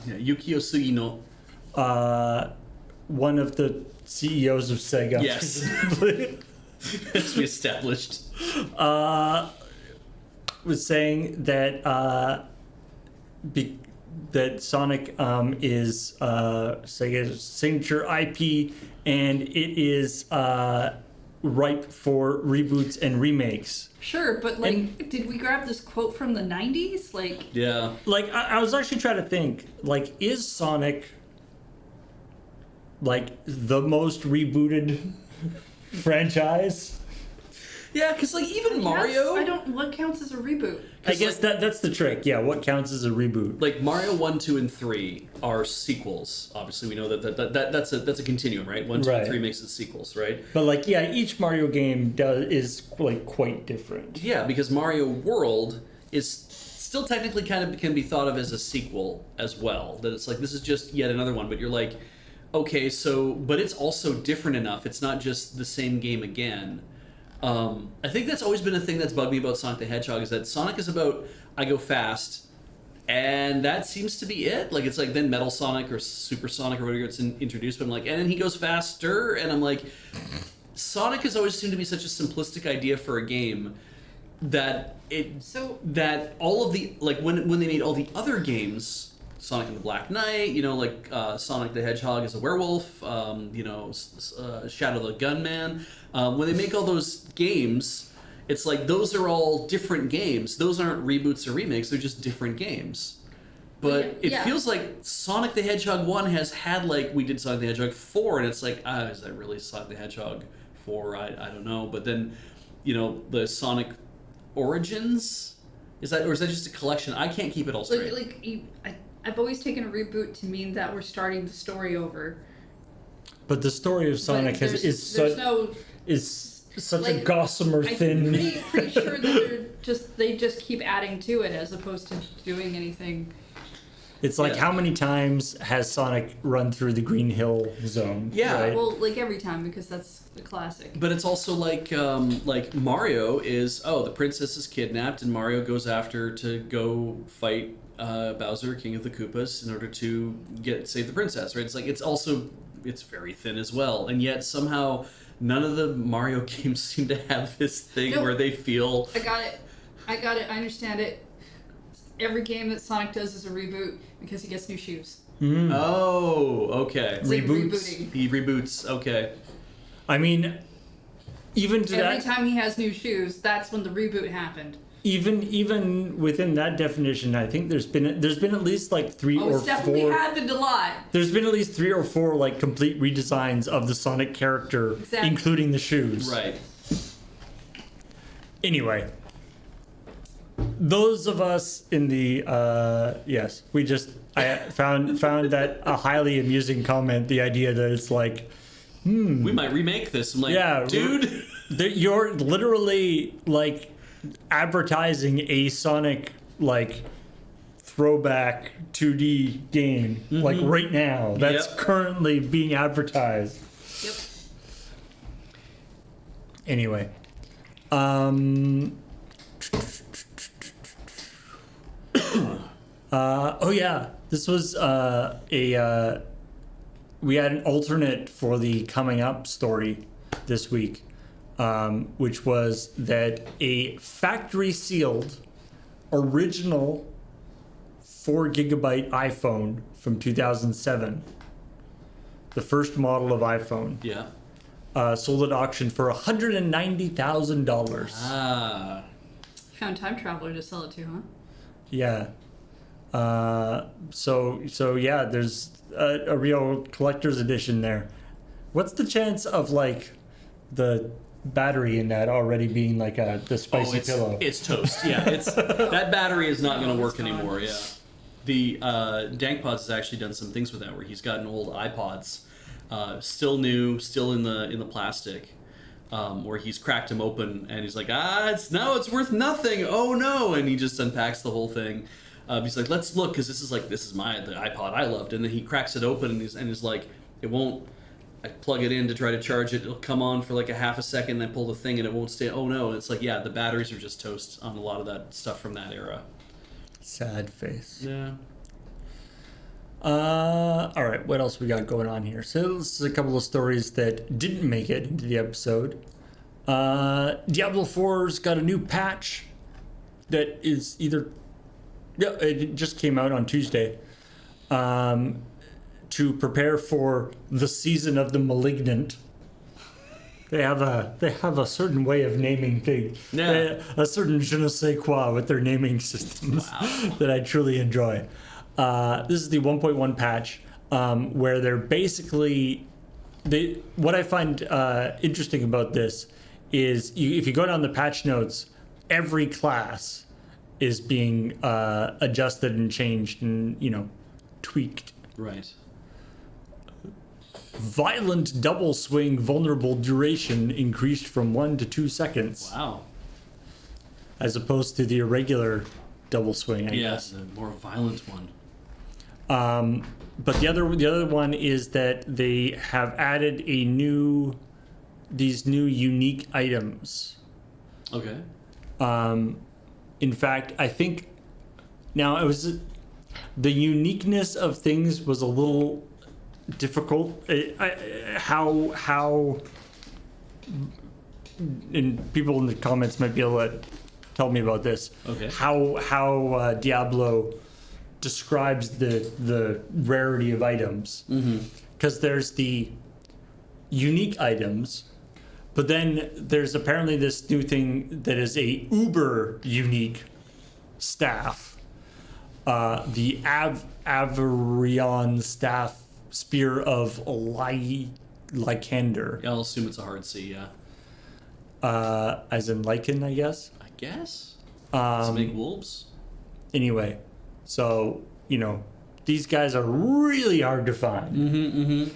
Yeah, Yukio Sugino. one of the CEOs of Sega. Yes. As we established. Was saying that that Sonic is Sega's signature IP, and it is ripe for reboots and remakes. Sure, but like, did we grab this quote from the 90s? Like, Yeah. Like, I was actually trying to think, like, is Sonic like the most rebooted franchise? Yeah, because like even Mario... I don't. What counts as a reboot? I guess that's the trick. Yeah, what counts as a reboot? Like Mario 1, 2, and 3 are sequels. Obviously, we know that's a continuum, right? 1, 2, and Right. 3 makes it sequels, right? But like, yeah, each Mario game is like quite different. Yeah, because Mario World is still technically kind of can be thought of as a sequel as well. That it's like this is just yet another one, but you're like, okay, so but it's also different enough. It's not just the same game again. I think that's always been a thing that's bugged me about Sonic the Hedgehog is that Sonic is about I go fast, and that seems to be it. Like it's like then Metal Sonic or Super Sonic or whatever gets introduced, but I'm like, and then he goes faster, and I'm like, Sonic has always seemed to be such a simplistic idea for a game that that all of the like when they made all the other games. Sonic and the Black Knight, you know, like Sonic the Hedgehog is a werewolf, you know, Shadow the Gunman. When they make all those games, it's like those are all different games. Those aren't reboots or remakes, they're just different games. But it feels like Sonic the Hedgehog 1 has had, like, we did Sonic the Hedgehog 4, and it's like, is that really Sonic the Hedgehog 4? I don't know. But then, you know, the Sonic Origins, is that just a collection? I can't keep it all straight. I've always taken a reboot to mean that we're starting the story over. But the story of Sonic is such a gossamer thin. I'm pretty sure that they just keep adding to it as opposed to doing anything. It's like how many times has Sonic run through the Green Hill Zone? Yeah. Right? Well, like every time because that's the classic. But it's also like Mario is the princess is kidnapped and Mario goes after to go fight Bowser, King of the Koopas, in order to save the princess, right? It's like it's very thin as well, and yet somehow none of the Mario games seem to have this thing where they feel. I got it. I understand it. Every game that Sonic does is a reboot because he gets new shoes. Mm. Oh, okay. It's like Reboots. rebooting. He reboots. Okay. I mean, even to Every that, time he has new shoes, that's when the reboot happened. even within that definition, I think there's been at least like three or It's definitely four. happened a lot. There's been at least 3 or 4 like complete redesigns of the Sonic character, Exactly. including the shoes. Right. Anyway, those of us in the yes, I found that a highly amusing comment. The idea that it's like, We might remake this. I'm like, yeah, dude. you're literally like advertising a Sonic like throwback 2D game like right now. That's currently being advertised. Yep. Anyway, oh yeah, this was we had an alternate for the coming up story this week, which was that a factory sealed original 4 gigabyte iPhone from 2007, the first model of iPhone, Yeah. sold at auction for $190,000. Ah. Found Time Traveler to sell it to, huh? Yeah. So yeah, there's a real collector's edition there. What's the chance of like the battery in that already being like the spicy pillow? It's toast. Yeah, it's that battery is not going to work anymore. Yeah, the Dankpods has actually done some things with that, where he's gotten old iPods, still new, still in the plastic, where he's cracked them open and he's like, it's worth nothing. Oh no! And he just unpacks the whole thing. He's like, let's look, because this is the iPod I loved, and then he cracks it open and he's like, it won't. I plug it in to try to charge it. It'll come on for like a half a second, then pull the thing, and it won't stay. Oh no! It's like, yeah, the batteries are just toast on a lot of that stuff from that era. Sad face. Yeah. All right, what else we got going on here? So this is a couple of stories that didn't make it into the episode. Diablo 4's got a new patch that is it just came out on Tuesday. To prepare for the season of the Malignant. They have a certain way of naming things. Yeah. A certain je ne sais quoi with their naming systems. Wow. That I truly enjoy. This is the 1.1 patch, where they're basically what I find interesting about this is if you go down the patch notes, every class is being adjusted and changed and tweaked. Right. Violent double swing vulnerable duration increased from 1 to 2 seconds. Wow. As opposed to the irregular double swing, I guess. The more violent one. But the other one is that they have added these new unique items. Okay. In fact, I think now the uniqueness of things was a little difficult. How and people in the comments might be able to tell me about this. Okay. How Diablo describes the rarity of items. Because there's the unique items, but then there's apparently this new thing that is a uber unique staff. The Avarion staff, Spear of Lycander. Yeah, I'll assume it's a hard C, yeah. As in lichen, I guess. I guess. Does it make wolves? Anyway, so, these guys are really hard to find.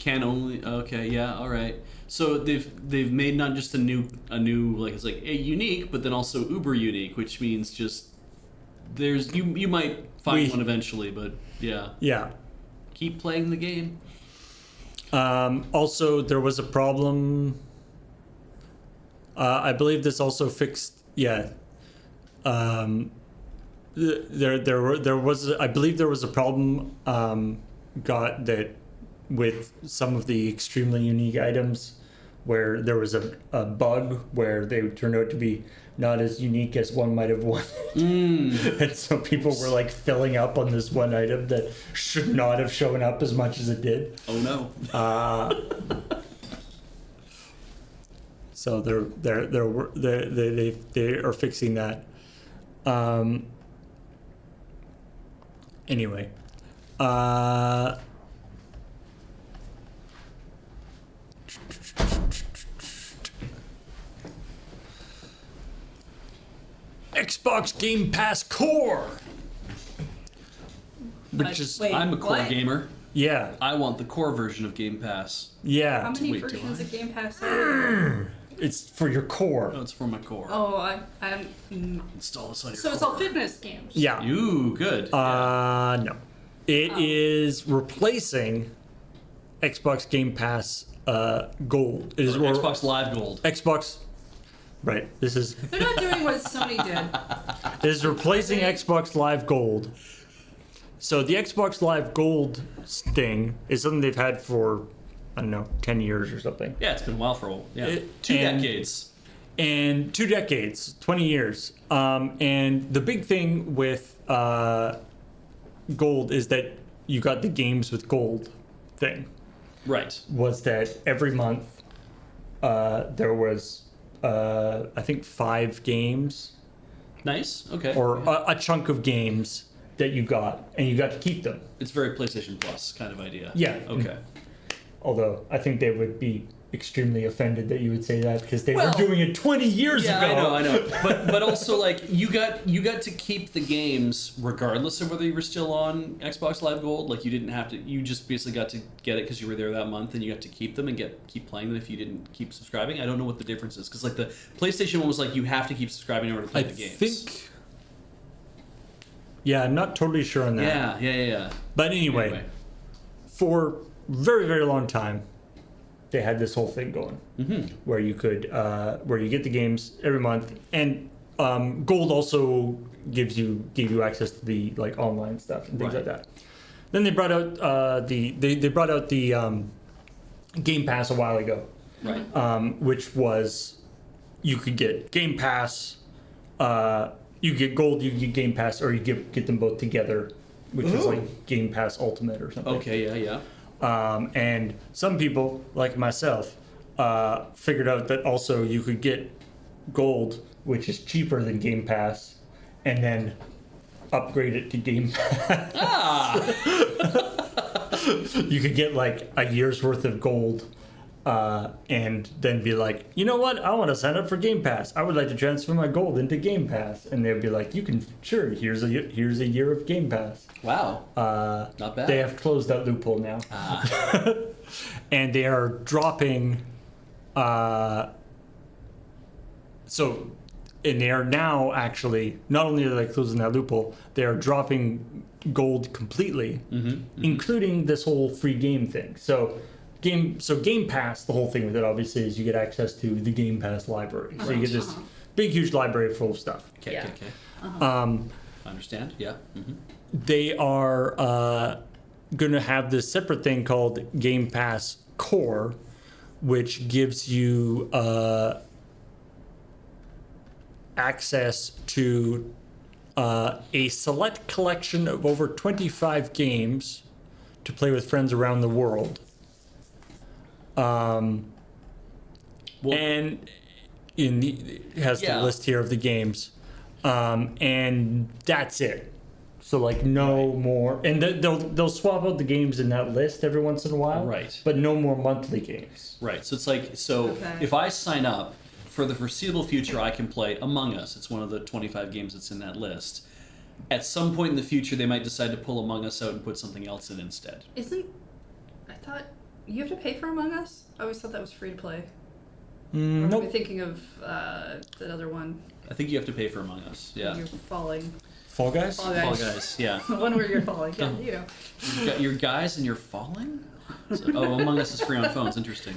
Okay, yeah, all right. So they've made not just a new like it's like a unique, but then also uber unique, which means just there's you might find one eventually, but yeah. Yeah. Keep playing the game. Also, there was a problem. I believe this also fixed. Yeah. There was. I believe there was a problem. With some of the extremely unique items, where there was a bug where they turned out to be not as unique as one might have wanted. And so people were like filling up on this one item that should not have shown up as much as it did. Oh no. So they are fixing that. Anyway. Xbox Game Pass Core, which is Wait, I'm a core what? gamer. yeah. I want the core version of Game Pass. Yeah. How many Wait, do versions I? of Game Pass are there? It's for your core. Oh, it's for my core. Oh, I'm. Install this on your So it's core. all fitness games. Yeah. Ooh, good. No. It is replacing Xbox Game Pass Gold. It is Or Xbox Live Gold. Xbox. Right. This is They're not doing what Sony did. it is replacing Xbox Live Gold. So the Xbox Live Gold thing is something they've had for, I don't know, 10 years or something. Yeah, it's been a while for and- two decades. And 2 decades, 20 years. And the big thing with Gold is that you got the games with Gold thing. Right. was that every month there was, I think, 5 games Nice. Okay. or Yeah. a chunk of games that you got, and you got to keep them. It's very PlayStation Plus kind of idea. Yeah. Okay. Although I think they would be extremely offended that you would say that because they Well, were doing it 20 years Yeah, ago. I know. But also like you got to keep the games regardless of whether you were still on Xbox Live Gold. Like you didn't have to. You just basically got to get it because you were there that month, and you got to keep them and keep playing them if you didn't keep subscribing. I don't know what the difference is because like the PlayStation one was like you have to keep subscribing in order to play I the games. think. Yeah, I'm not totally sure on that. Yeah. But anyway, for very, very long time, they had this whole thing going where you could, where you get the games every month, and Gold also gave you access to the like online stuff and things Right. like that. Then they brought out they brought out the Game Pass a while ago, Right. which was you could get Game Pass, you get Gold, you get Game Pass, or you get them both together, which is like Game Pass Ultimate or something. Okay. Yeah. And some people, like myself, figured out that also you could get Gold, which is cheaper than Game Pass, and then upgrade it to Game Pass. You could get like a year's worth of Gold, and then be like, you know what? I want to sign up for Game Pass. I would like to transfer my Gold into Game Pass, and they'd be like, you can sure. Here's a year of Game Pass. Wow. Not bad. They have closed that loophole now. And they are dropping and they are now actually, not only are they closing that loophole, they are dropping Gold completely, including this whole free game thing. So Game Pass, the whole thing with it obviously is you get access to the Game Pass library. So you get this big huge library full of stuff. Okay. Yeah. I understand. Yeah. They are going to have this separate thing called Game Pass Core, which gives you access to a select collection of over 25 games to play with friends around the world. And it has the list here of the games. And that's it. So like no more, and they'll swap out the games in that list every once in a while. Right. But no more monthly games. Right. So it's like Okay. if I sign up for the foreseeable future, I can play Among Us. It's one of the 25 games that's in that list. At some point in the future, they might decide to pull Among Us out and put something else in instead. I thought you have to pay for Among Us? I always thought that was free to play. Or Nope. am I thinking of that other one? I think you have to pay for Among Us. Yeah. You're falling. Fall Guys? Fall Guys. Fall Guys. Yeah. The one where you're falling. Yeah, you know. You got your guys and you're falling? Among Us is free on phones. Interesting.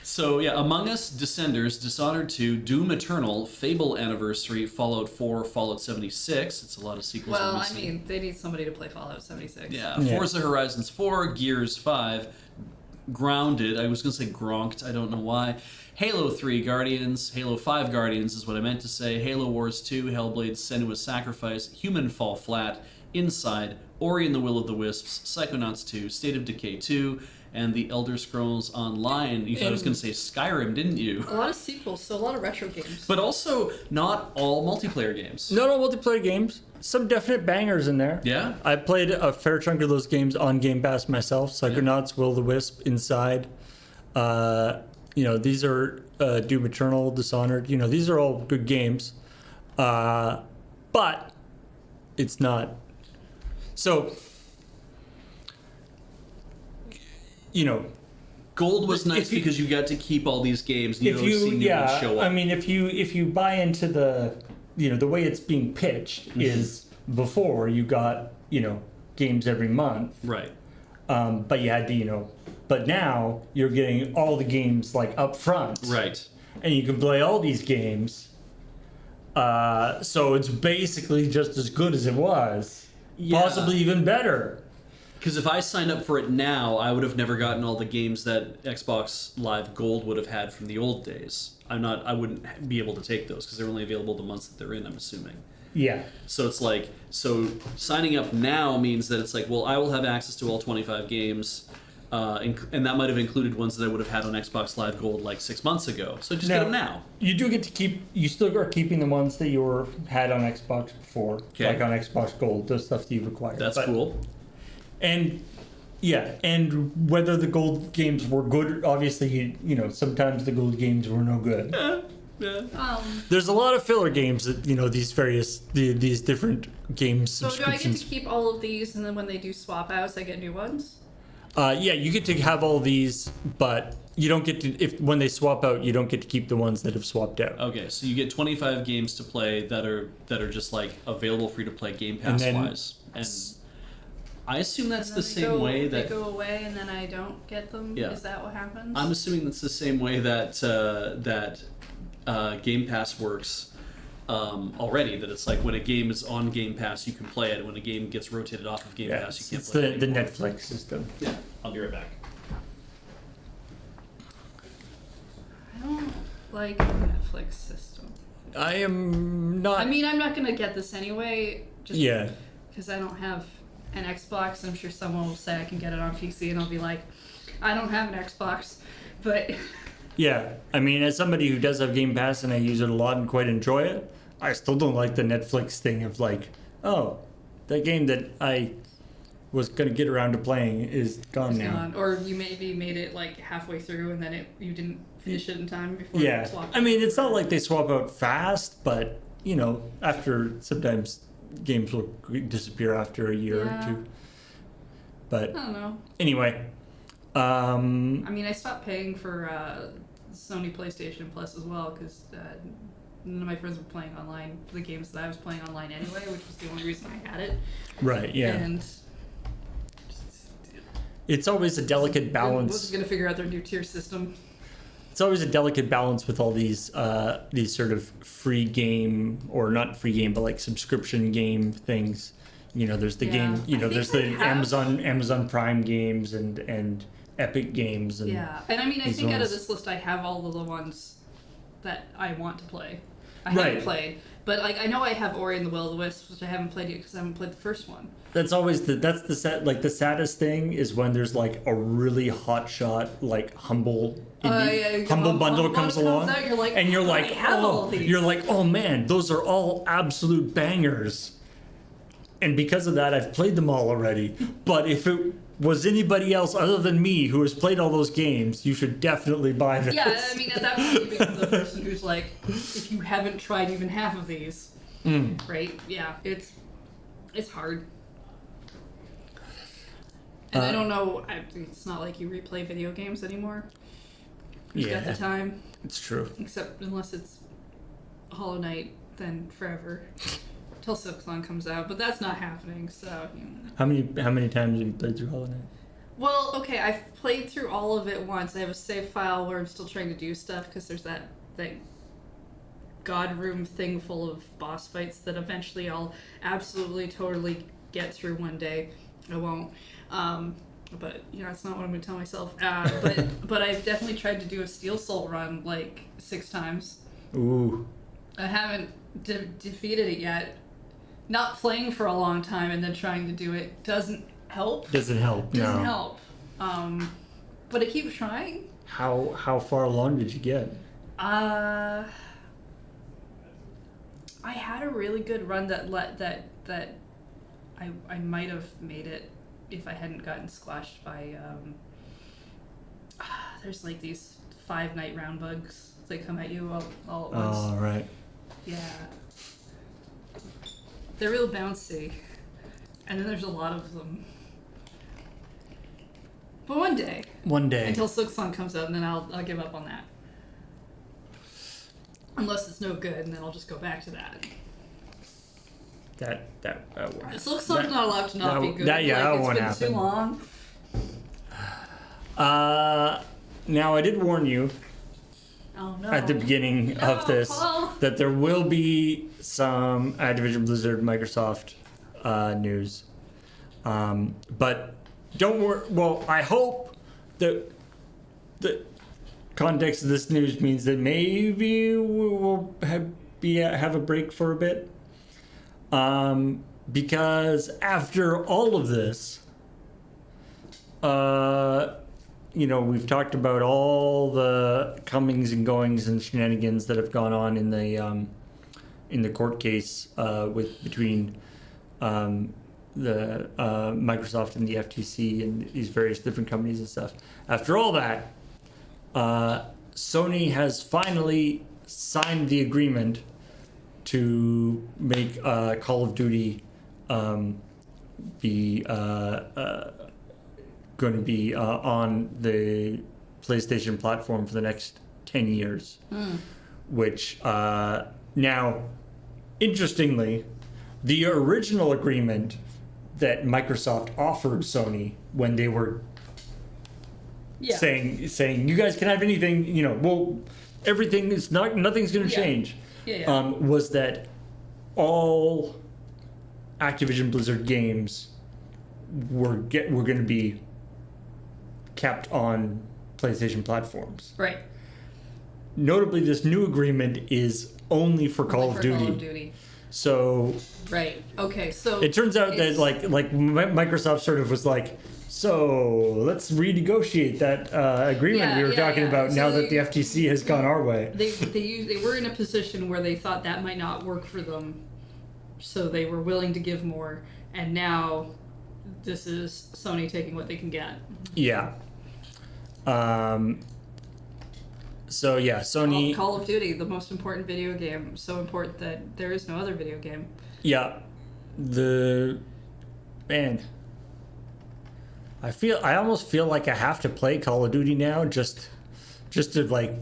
So, yeah, Among Us, Descenders, Dishonored 2, Doom Eternal, Fable Anniversary, Fallout 4, Fallout 76. It's a lot of sequels. Well, we're I missing. mean, they need somebody to play Fallout 76. Yeah, Yeah. Forza Horizons 4, Gears 5, Grounded, I was going to say Gronked, I don't know why. Halo 3 Guardians, Halo 5 Guardians is what I meant to say, Halo Wars 2, Hellblade Senua's Sacrifice, Human Fall Flat, Inside, Ori and the Will of the Wisps, Psychonauts 2, State of Decay 2, and the Elder Scrolls Online. You thought I was going to say Skyrim, didn't you? A lot of sequels, so a lot of retro games. But also, not all multiplayer games. Not all multiplayer games. Some definite bangers in there. Yeah? I played a fair chunk of those games on Game Pass myself. Psychonauts, Will o' the Wisp, Inside. These are Doom Eternal, Dishonored. These are all good games. But it's not. So, Gold was nice If you- because you got to keep all these games and you if always see you new ones show up. I mean if you buy into the the way it's being pitched is before you got games every month, Right. but you had to but now you're getting all the games like up front, Right. and you can play all these games, so it's basically just as good as it was, Yeah. possibly even better. Because if I signed up for it now, I would have never gotten all the games that Xbox Live Gold would have had from the old days. I wouldn't be able to take those because they're only available the months that they're in, I'm assuming. Yeah. So it's like, signing up now means that it's like, well, I will have access to all 25 games, and that might have included ones that I would have had on Xbox Live Gold like 6 months ago. So just get them now. You do get to keep. You still are keeping the ones that you had on Xbox before, Okay. like on Xbox Gold, the stuff that you've acquired. That's cool. And yeah, and whether the gold games were good, obviously, you know, sometimes the gold games were no good. Yeah. There's a lot of filler games that, you know, these different games So do I get subscriptions. to keep all of these, and then when they do swap outs, I get new ones? Yeah, you get to have all these, but you don't get to, when they swap out, you don't get to keep the ones that have swapped out. Okay, so you get 25 games to play that are just like available for you to play Game Pass then wise, and I assume that's And the then they same go- way they that go away, and then I don't get them. Yeah. Is that what happens? I'm assuming that's the same way that Game Pass works already. That it's like when a game is on Game Pass, you can play it. When a game gets rotated off of Game Yeah, Pass, you can't it's play it the anymore. Netflix system. Yeah, I'll be right back. I don't like the Netflix system. I am not. I mean, I'm not gonna get this anyway. Just yeah. because I don't have an Xbox. I'm sure someone will say I can get it on PC, and I'll be like, I don't have an Xbox, but Yeah, I mean, as somebody who does have Game Pass and I use it a lot and quite enjoy it, I still don't like the Netflix thing of like, oh, that game that I was gonna get around to playing is gone it's now. gone. Or you maybe made it like halfway through, and then you didn't finish it in time before Yeah, it swapped. I mean, it's not like they swap out fast, but you know, after sometimes games will disappear after a year Yeah. or two. But I don't know. anyway, I mean, I stopped paying for Sony PlayStation Plus as well because none of my friends were playing online the games that I was playing online anyway, which was the only reason I had it. right, yeah, And it's always a delicate was balance. gonna figure out their new tier system. It's always a delicate balance with all these sort of free game, or not free game, but like subscription game things. You know, there's the Yeah. game. You I know, think there's they the have- Amazon Prime games and Epic games. And Yeah, and I mean, I these think out of ones- this list, I have all of the ones that I want to play. I Right. haven't played, but like I know I have Ori and the Will of the Wisps, which I haven't played yet because I haven't played the first one. That's always the saddest thing is when there's like a really hot shot like humble indie, humble bundle comes along, out, you're like, and you're "Oh, like, I have all oh, of these." you're like, oh man, those are all absolute bangers. And because of that, I've played them all already. But if it was anybody else other than me who has played all those games, you should definitely buy this. Yeah, I mean, at that point, you become the person who's like, if you haven't tried even half of these, right? Yeah, it's hard. And I don't know. It's not like you replay video games anymore. Who's got the Yeah, time? it's true. Except unless it's Hollow Knight, then forever. Till Silksong comes out, but that's not happening, so, you know. How many times have you played through Hollow Knight? Well, okay, I've played through all of it once. I have a save file where I'm still trying to do stuff, because there's that god room thing full of boss fights that eventually I'll absolutely, totally get through one day. I won't. But, you know, that's not what I'm going to tell myself. But I've definitely tried to do a Steel Soul run, like, 6 times. Ooh. I haven't defeated it yet. Not playing for a long time and then trying to do it doesn't help. Doesn't help. Doesn't No. help. But I keep trying. How far along did you get? I had a really good run that I might have made it if I hadn't gotten splashed by there's like these 5 night round bugs. They come at you all at once. Oh, right. Yeah. They're real bouncy. And then there's a lot of them. But one day. One day. Until Silksong comes out, and then I'll give up on that. Unless it's no good, and then I'll just go back to that. That Silksong's not allowed to not be good. that like, won't it's been happen. too long. Now I did warn you Oh no. at the beginning of this Paul. that there will be some Activision Blizzard Microsoft news. But don't worry. Well, I hope that the context of this news means that maybe we'll have a break for a bit. Because after all of this, we've talked about all the comings and goings and shenanigans that have gone on in the court case between the Microsoft and the FTC and these various different companies and stuff. After all that, Sony has finally signed the agreement to make Call of Duty be going to be on the PlayStation platform for the next 10 years. Which now, interestingly, the original agreement that Microsoft offered Sony when they were saying you guys can have anything, well, everything is nothing's going to change. Was that all Activision Blizzard games were going to be kept on PlayStation platforms. Right. Notably, this new agreement is only for Call of Duty. So. Right. Okay. So it turns out that like Microsoft sort of was like, so let's renegotiate that agreement we were talking about now that the FTC has gone our way. They were in a position where they thought that might not work for them, so they were willing to give more, and now this is Sony taking what they can get. Yeah. So yeah, Sony. Call of Duty, the most important video game, so important that there is no other video game. Yeah, I almost feel like I have to play Call of Duty now just to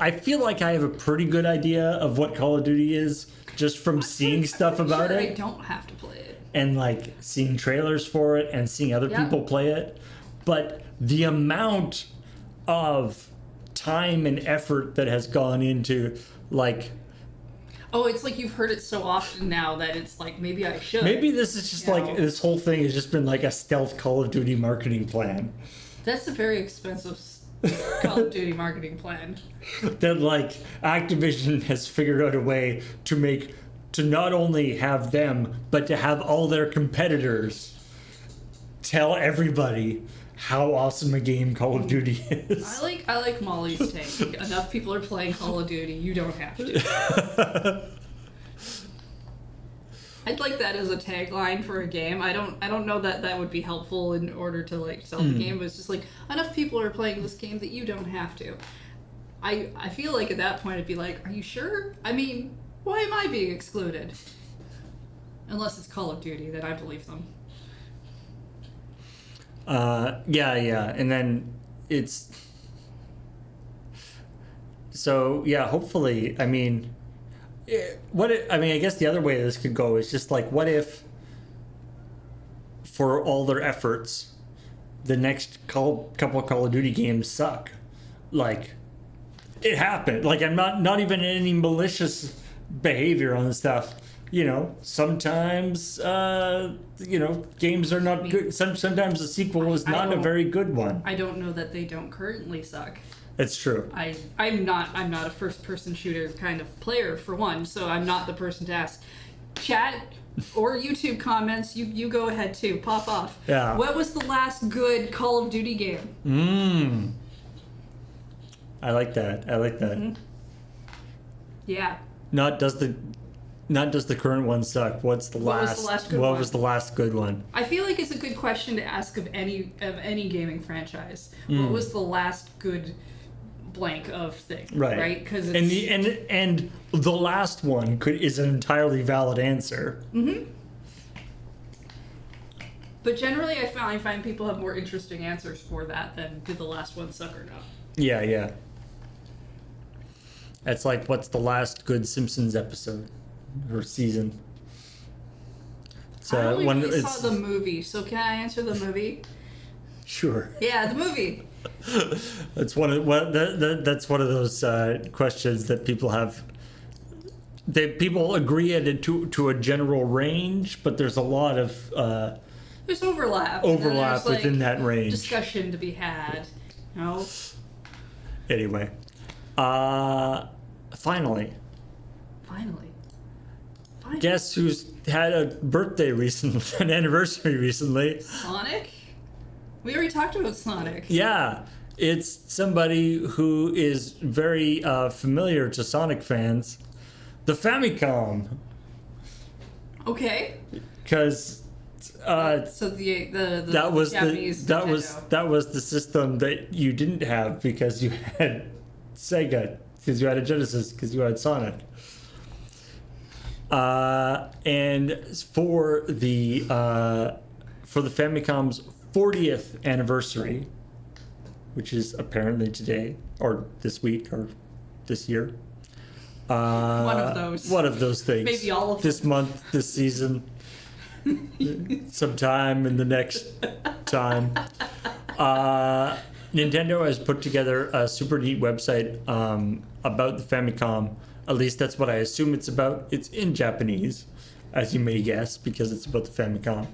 I feel like I have a pretty good idea of what Call of Duty is just from seeing stuff about it. I don't have to play it. And like seeing trailers for it and seeing other people play it, but the amount of time and effort that has gone into it's like you've heard it so often now that it's like maybe I should. Maybe this is just this whole thing has just been like a stealth Call of Duty marketing plan. That's a very expensive Call of Duty marketing plan. That Activision has figured out a way to not only have them, but to have all their competitors tell everybody how awesome a game Call of Duty is. I like Molly's take. Enough people are playing Call of Duty, you don't have to. I'd like that as a tagline for a game. I don't know that would be helpful in order to sell the game, but it's just enough people are playing this game that you don't have to. I feel like at that point it'd be like, are you sure? I mean, why am I being excluded? Unless it's Call of Duty, then I believe them. And then it's hopefully, I guess the other way this could go is just what if for all their efforts the next couple of Call of Duty games suck. It happened. I'm not even any malicious behavior on the stuff. Sometimes games are not good. Sometimes the sequel is not a very good one. I don't know that they don't currently suck. It's true. I'm not a first person shooter kind of player for one, so I'm not the person to ask. Chat or YouTube comments, you go ahead too. Pop off. Yeah. What was the last good Call of Duty game? I like that. Mm-hmm. Yeah. Not does the current one suck? What was the last good one? I feel like it's a good question to ask of any gaming franchise. What was the last good blank of thing? Right? Because and the last one is an entirely valid answer. Mm-hmm. But generally, I find people have more interesting answers for that than did the last one suck or not. Yeah. It's like, what's the last good Simpsons episode? Or season. I only really saw the movie, so can I answer the movie? Sure. Yeah, the movie. That's one of those questions that people have. People agree to a general range, but there's a lot of there's overlap. Overlap within that range. Discussion to be had. Anyway, finally. Guess who's had a birthday recently, an anniversary recently? Sonic? We already talked about Sonic. Yeah, it's somebody who is very familiar to Sonic fans. The Famicom. Okay. Because So that was Japanese that Nintendo. was the system that you didn't have because you had Sega, because you had a Genesis, because you had Sonic. And for the Famicom's 40th anniversary, which is apparently today or this week or this year. One of those. One of those things. Maybe all of this them. month, this season, sometime in the next time. Nintendo has put together a super neat website about the Famicom. At least that's what I assume it's about. It's in Japanese, as you may guess, because it's about the Famicom.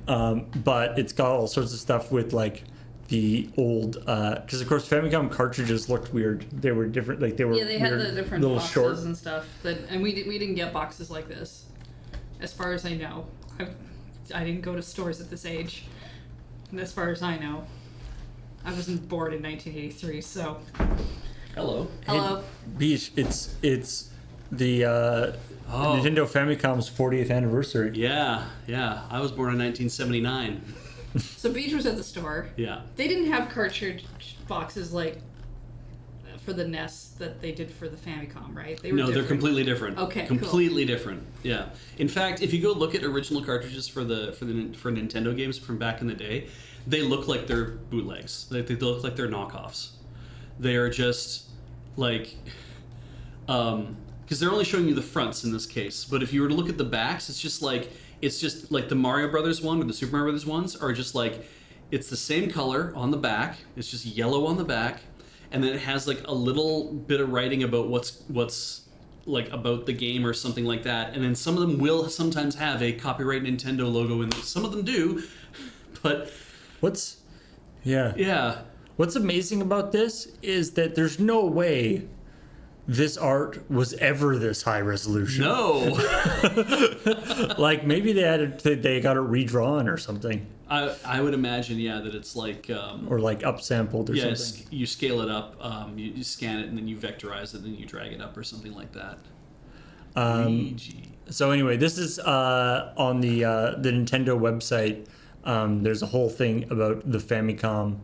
But it's got all sorts of stuff with like the old, because of course Famicom cartridges looked weird. They were different, like they were They had weird, the different little boxes short. and stuff. And we didn't get boxes like this, as far as I know. I didn't go to stores at this age, and as far as I know, I wasn't born in 1983. So Hello. hello. Beach, it's the Oh. Nintendo Famicom's 40th anniversary. Yeah. I was born in 1979. So Beach was at the store. Yeah. They didn't have cartridge boxes like for the NES that they did for the Famicom, right? They were No, they're different. completely different. Okay, cool. completely different. Yeah. In fact, if you go look at original cartridges for Nintendo games from back in the day, they look like they're bootlegs. They look like they're knockoffs. They are just like, because they're only showing you the fronts in this case. But if you were to look at the backs, it's just like the Mario Brothers one or the Super Mario Brothers ones are just like, it's the same color on the back. It's just yellow on the back, and then it has like a little bit of writing about what's like about the game or something like that. And then some of them will sometimes have a copyright Nintendo logo in them. Some of them do, but yeah. What's amazing about this is that there's no way this art was ever this high resolution. No. Like maybe they got it redrawn or something, I would imagine, that it's like or like upsampled or something. you scale it up, you scan it, and then you vectorize it, and then you drag it up or something like that. Luigi. So anyway, this is on the Nintendo website. There's a whole thing about the Famicom,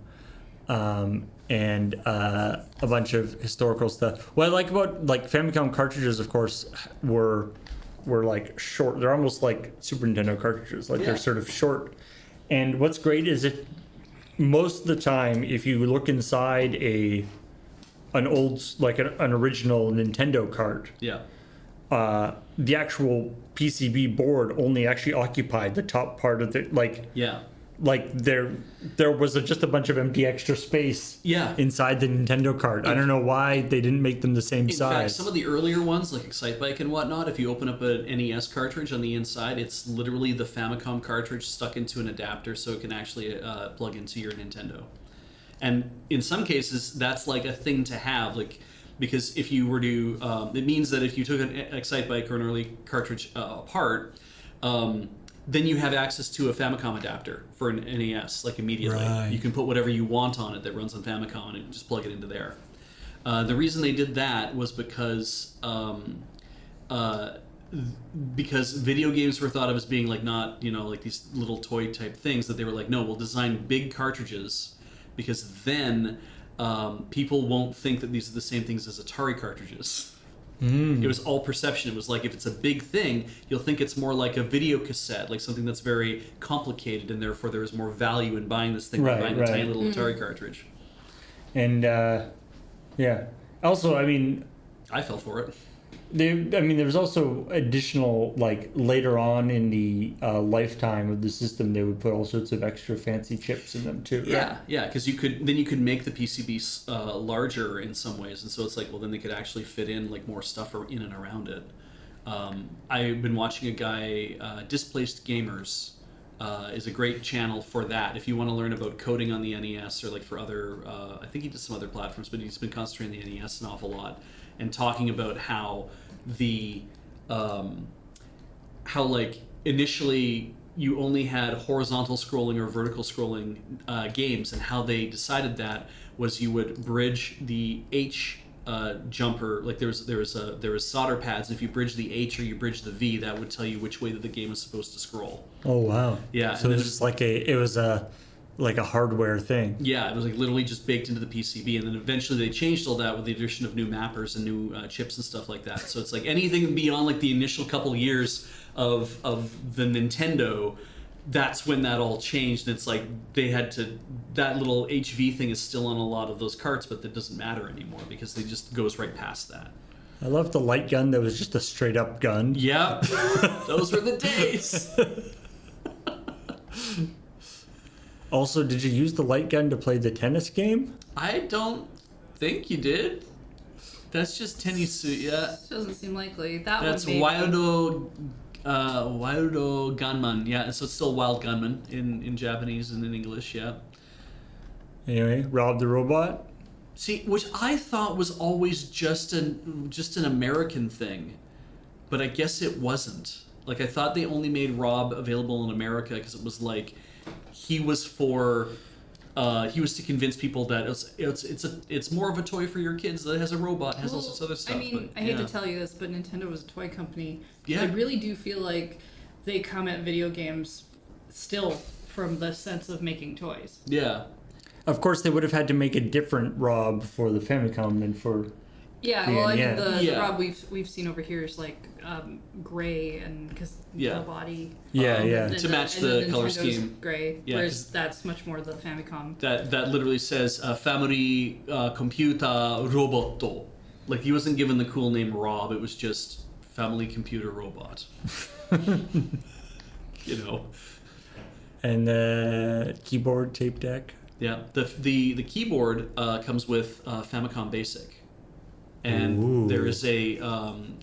and a bunch of historical stuff. What I like about like Famicom cartridges, of course, were like short. They're almost like Super Nintendo cartridges. Like Yeah. they're sort of short. And what's great is if most of the time, if you look inside an old like an original Nintendo cart, Yeah. the actual PCB board only actually occupied the top part of the Yeah. like there was just a bunch of empty extra space Yeah. inside the Nintendo cart. I don't know why they didn't make them the same In fact, size. some of the earlier ones, like Excitebike and whatnot, if you open up an NES cartridge on the inside, it's literally the Famicom cartridge stuck into an adapter so it can actually plug into your Nintendo. And in some cases, that's like a thing to have, like, because if you were to, it means that if you took an Excitebike or an early cartridge apart, then you have access to a Famicom adapter for an NES, like immediately. Right. You can put whatever you want on it that runs on Famicom and just plug it into there. The reason they did that was because video games were thought of as being like not, like these little toy type things, that they were like, no, we'll design big cartridges because then people won't think that these are the same things as Atari cartridges. It was all perception. It was like, if it's a big thing, you'll think it's more like a video cassette, like something that's very complicated, and therefore there is more value in buying this thing than buying a tiny little Atari cartridge. And yeah. Also, I mean, I fell for it. there's also additional, like later on in the lifetime of the system, they would put all sorts of extra fancy chips in them too. Right? Yeah, because you could make the PCB larger in some ways, and so it's like, well, then they could actually fit in like more stuff in and around it. I've been watching a guy, Displaced Gamers, is a great channel for that. If you want to learn about coding on the NES or like for other, I think he does some other platforms, but he's been concentrating on the NES an awful lot and talking about how how like initially you only had horizontal scrolling or vertical scrolling games, and how they decided that was you would bridge the H jumper. Like there was solder pads. If you bridge the H or you bridge the V, that would tell you which way that the game is supposed to scroll. Oh wow. Yeah, So and it then was just like a hardware thing. Yeah, it was like literally just baked into the PCB, and then eventually they changed all that with the addition of new mappers and new chips and stuff like that. So it's like anything beyond like the initial couple years of the Nintendo, that's when that all changed. And it's like they had to, that little HV thing is still on a lot of those carts, but that doesn't matter anymore because they just goes right past that. I love the light gun that was just a straight up gun. Yep, those were the days. Also, did you use the light gun to play the tennis game? I don't think you did. That's just tennis, yeah. Doesn't seem likely. That That's one maybe. Wildo Gunman. Yeah, so it's still Wild Gunman in Japanese and in English, yeah. Anyway, Rob the Robot. See, which I thought was always just an American thing, but I guess it wasn't. Like, I thought they only made Rob available in America because it was like he was to convince people that it's more of a toy for your kids that has a robot, has all sorts of other stuff. I mean, but, I hate yeah. to tell you this, but Nintendo was a toy company. Yeah. I really do feel like they come at video games still from the sense of making toys. Yeah. Of course, they would have had to make a different Rob for the Famicom than for. Yeah, well, I mean, Yeah. the Yeah. Rob we've seen over here is like gray, and because Yeah. the body. Yeah, yeah. and To match and the color Nintendo's scheme. Gray, Yeah, whereas 'cause- that's much more the Famicom. That literally says family computer robot. Like, he wasn't given the cool name Rob. It was just family computer robot. You know. And the keyboard tape deck. Yeah. The keyboard comes with Famicom Basic. And Ooh.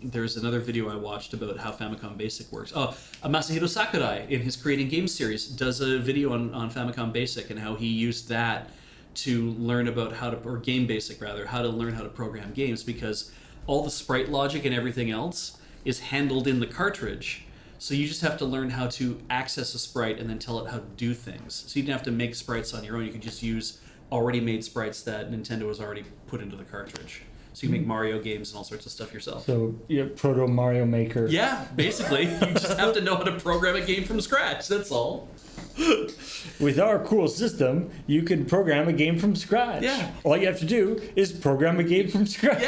there's another video I watched about how Famicom Basic works. Masahiro Sakurai, in his Creating Games series, does a video on Famicom Basic and how he used that to learn about or Game Basic rather, how to learn how to program games, because all the sprite logic and everything else is handled in the cartridge. So you just have to learn how to access a sprite and then tell it how to do things. So you didn't have to make sprites on your own. You could just use already made sprites that Nintendo has already put into the cartridge. So you can make Mario games and all sorts of stuff yourself. So, yeah, Proto Mario Maker. Yeah, basically. You just have to know how to program a game from scratch. That's all. With our cool system, you can program a game from scratch. Yeah. All you have to do is program a game from scratch.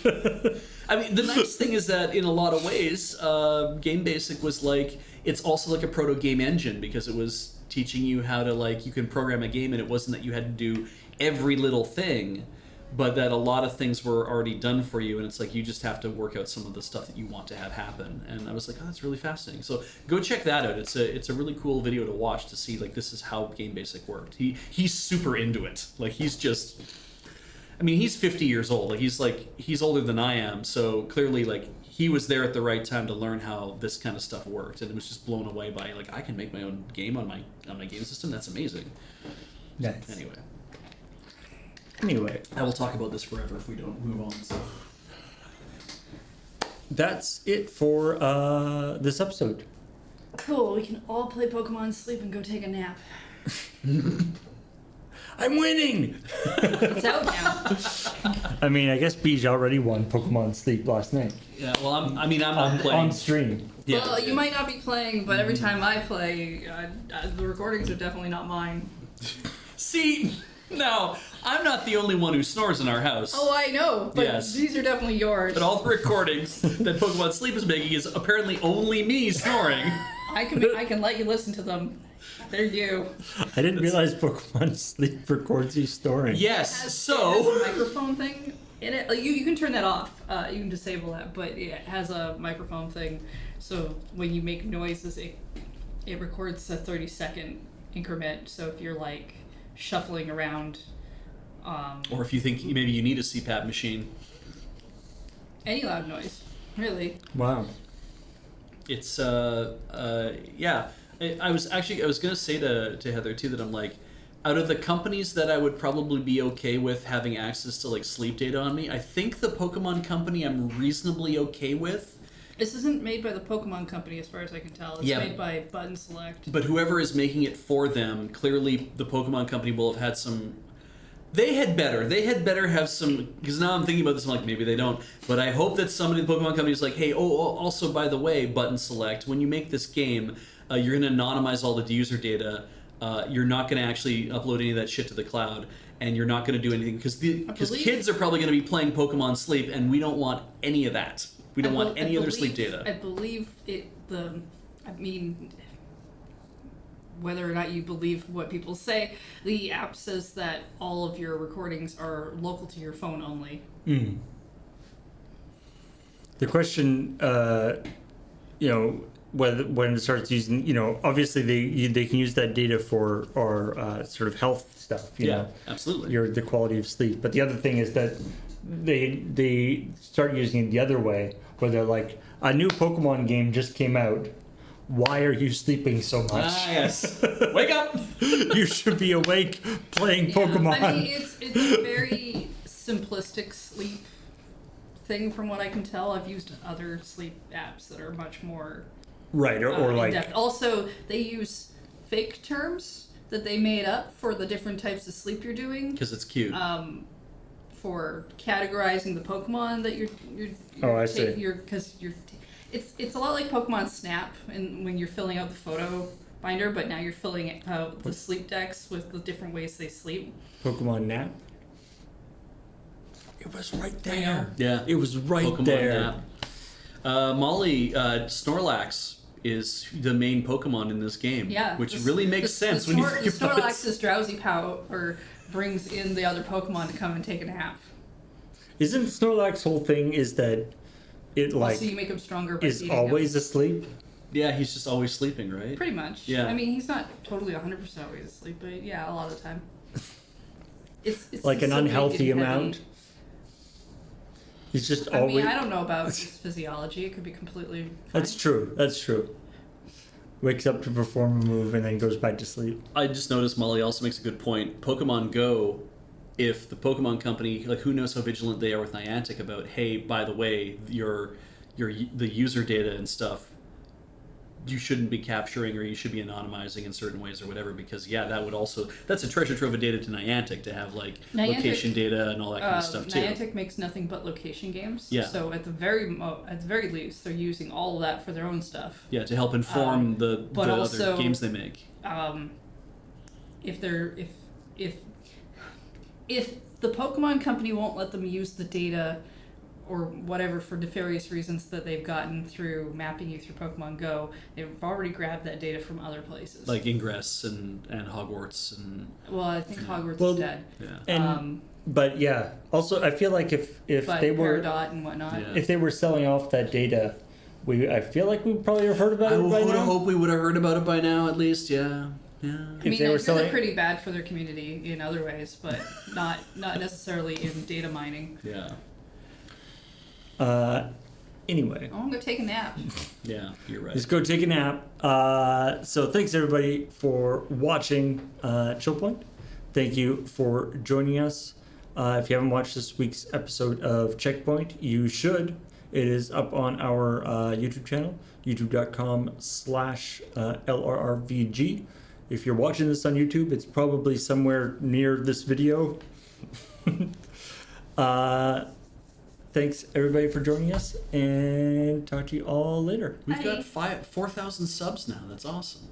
Yeah. I mean, the nice thing is that in a lot of ways, Game Basic was like, it's also like a proto game engine, because it was teaching you how to, like, you can program a game, and it wasn't that you had to do every little thing, but that a lot of things were already done for you, and it's like you just have to work out some of the stuff that you want to have happen. And I was like, oh, that's really fascinating. So go check that out. It's a really cool video to watch to see, like, this is how Game Basic worked. He's super into it. Like, he's just, I mean, he's 50 years old. Like, he's older than I am, so clearly, like, he was there at the right time to learn how this kind of stuff worked, and it was just blown away by, like, I can make my own game on my game system. That's amazing. Nice. Anyway, I will talk about this forever if we don't move on. So That's it for this episode. Cool. We can all play Pokemon, sleep, and go take a nap. I'm winning! It's out now. I mean, I guess Beej already won Pokemon Sleep last night. yeah, well, I'm not playing. On stream. Yeah. Well, you might not be playing, but every time I play, the recordings are definitely not mine. See, no, I'm not the only one who snores in our house. Oh, I know, but Yes. these are definitely yours. But all the recordings that Pokemon Sleep is making is apparently only me snoring. I can let you listen to them. They're you. I didn't realize Pokemon Sleep records you snoring. Yes, It has so a microphone thing in it. Like, you can turn that off. You can disable that, but it has a microphone thing. So when you make noises, it records a 30-second increment. So if you're like shuffling around, or if you think maybe you need a CPAP machine, any loud noise, really. Wow. it's yeah. I was gonna say to Heather too that I'm like, out of the companies that I would probably be okay with having access to, like, sleep data on me, I think the Pokemon company I'm reasonably okay with, This isn't made by the Pokemon Company, as far as I can tell. It's Yeah. made by Button Select. But whoever is making it for them, clearly the Pokemon Company will have had some. They had better have some. Because now I'm thinking about this, I'm like, maybe they don't. But I hope that somebody at the Pokemon Company is like, hey, also, by the way, Button Select, when you make this game, you're going to anonymize all the user data. You're not going to actually upload any of that shit to the cloud. And you're not going to do anything. Because kids are probably going to be playing Pokemon Sleep, and we don't want any of that. We don't want any other sleep data. I believe whether or not you believe what people say, the app says that all of your recordings are local to your phone only. Mm. The question, when it starts using, obviously they can use that data for our sort of health stuff. You know, absolutely. The quality of sleep. But the other thing is that they start using it the other way, where they're like, a new Pokemon game just came out. Why are you sleeping so much? Ah, yes. Wake up! You should be awake playing Pokemon. I mean, it's a very simplistic sleep thing from what I can tell. I've used other sleep apps that are much more right, or like... in-depth. Also, they use fake terms that they made up for the different types of sleep you're doing. Because it's cute. For categorizing the Pokemon that you're it's a lot like Pokemon Snap, and when you're filling out the photo binder, but now you're filling out the sleep decks with the different ways they sleep. Pokemon Nap. It was right there. Yeah. Yeah. It was right Pokemon there. Nap. Molly, Snorlax is the main Pokemon in this game. Yeah. Which really makes sense when you think about it. Snorlax's drowsy power brings in the other Pokemon to come and take a nap. Isn't Snorlax's whole thing is that it Also, you make him stronger by is feeding always him. asleep? Yeah, he's just always sleeping, right? Pretty much. Yeah. I mean, he's not totally 100% always asleep, but yeah, a lot of the time. It's Like an so big unhealthy and heavy. amount? He's just I always... mean, I don't know about his physiology. It could be completely fine. That's true. Wakes up to perform a move and then goes back to sleep. I just noticed Molly also makes a good point. Pokemon Go, if the Pokemon Company, like, who knows how vigilant they are with Niantic about, hey, by the way, the user data and stuff, you shouldn't be capturing, or you should be anonymizing in certain ways or whatever, because that's a treasure trove of data to Niantic to have, like, location data and all that kind of stuff too. Niantic makes nothing but location games. Yeah. So at the very least, they're using all of that for their own stuff. Yeah, to help inform the also, other games they make. If the Pokemon Company won't let them use the data or whatever for nefarious reasons that they've gotten through mapping you through Pokemon Go, they've already grabbed that data from other places. Like Ingress and Hogwarts and... Well, I think Hogwarts is dead. Yeah. And, but yeah, also I feel like if they were... Peridot and whatnot. Yeah. If they were selling off that data, I feel like we would probably have heard about it by I would now. hope we would have heard about it by now, at least, yeah. Yeah. I mean, they were I'm sure they're selling- pretty bad for their community in other ways, but not necessarily in data mining. Yeah. Anyway, I'm gonna take a nap. Yeah, you're right. just go take a nap. So thanks everybody for watching ChillPoint. Thank you for joining us. If you haven't watched this week's episode of Checkpoint, you should. It is up on our YouTube channel, youtube.com/LRRVG. If you're watching this on YouTube, it's probably somewhere near this video. Thanks everybody for joining us, and talk to you all later. We've got 4,000 subs now. That's awesome.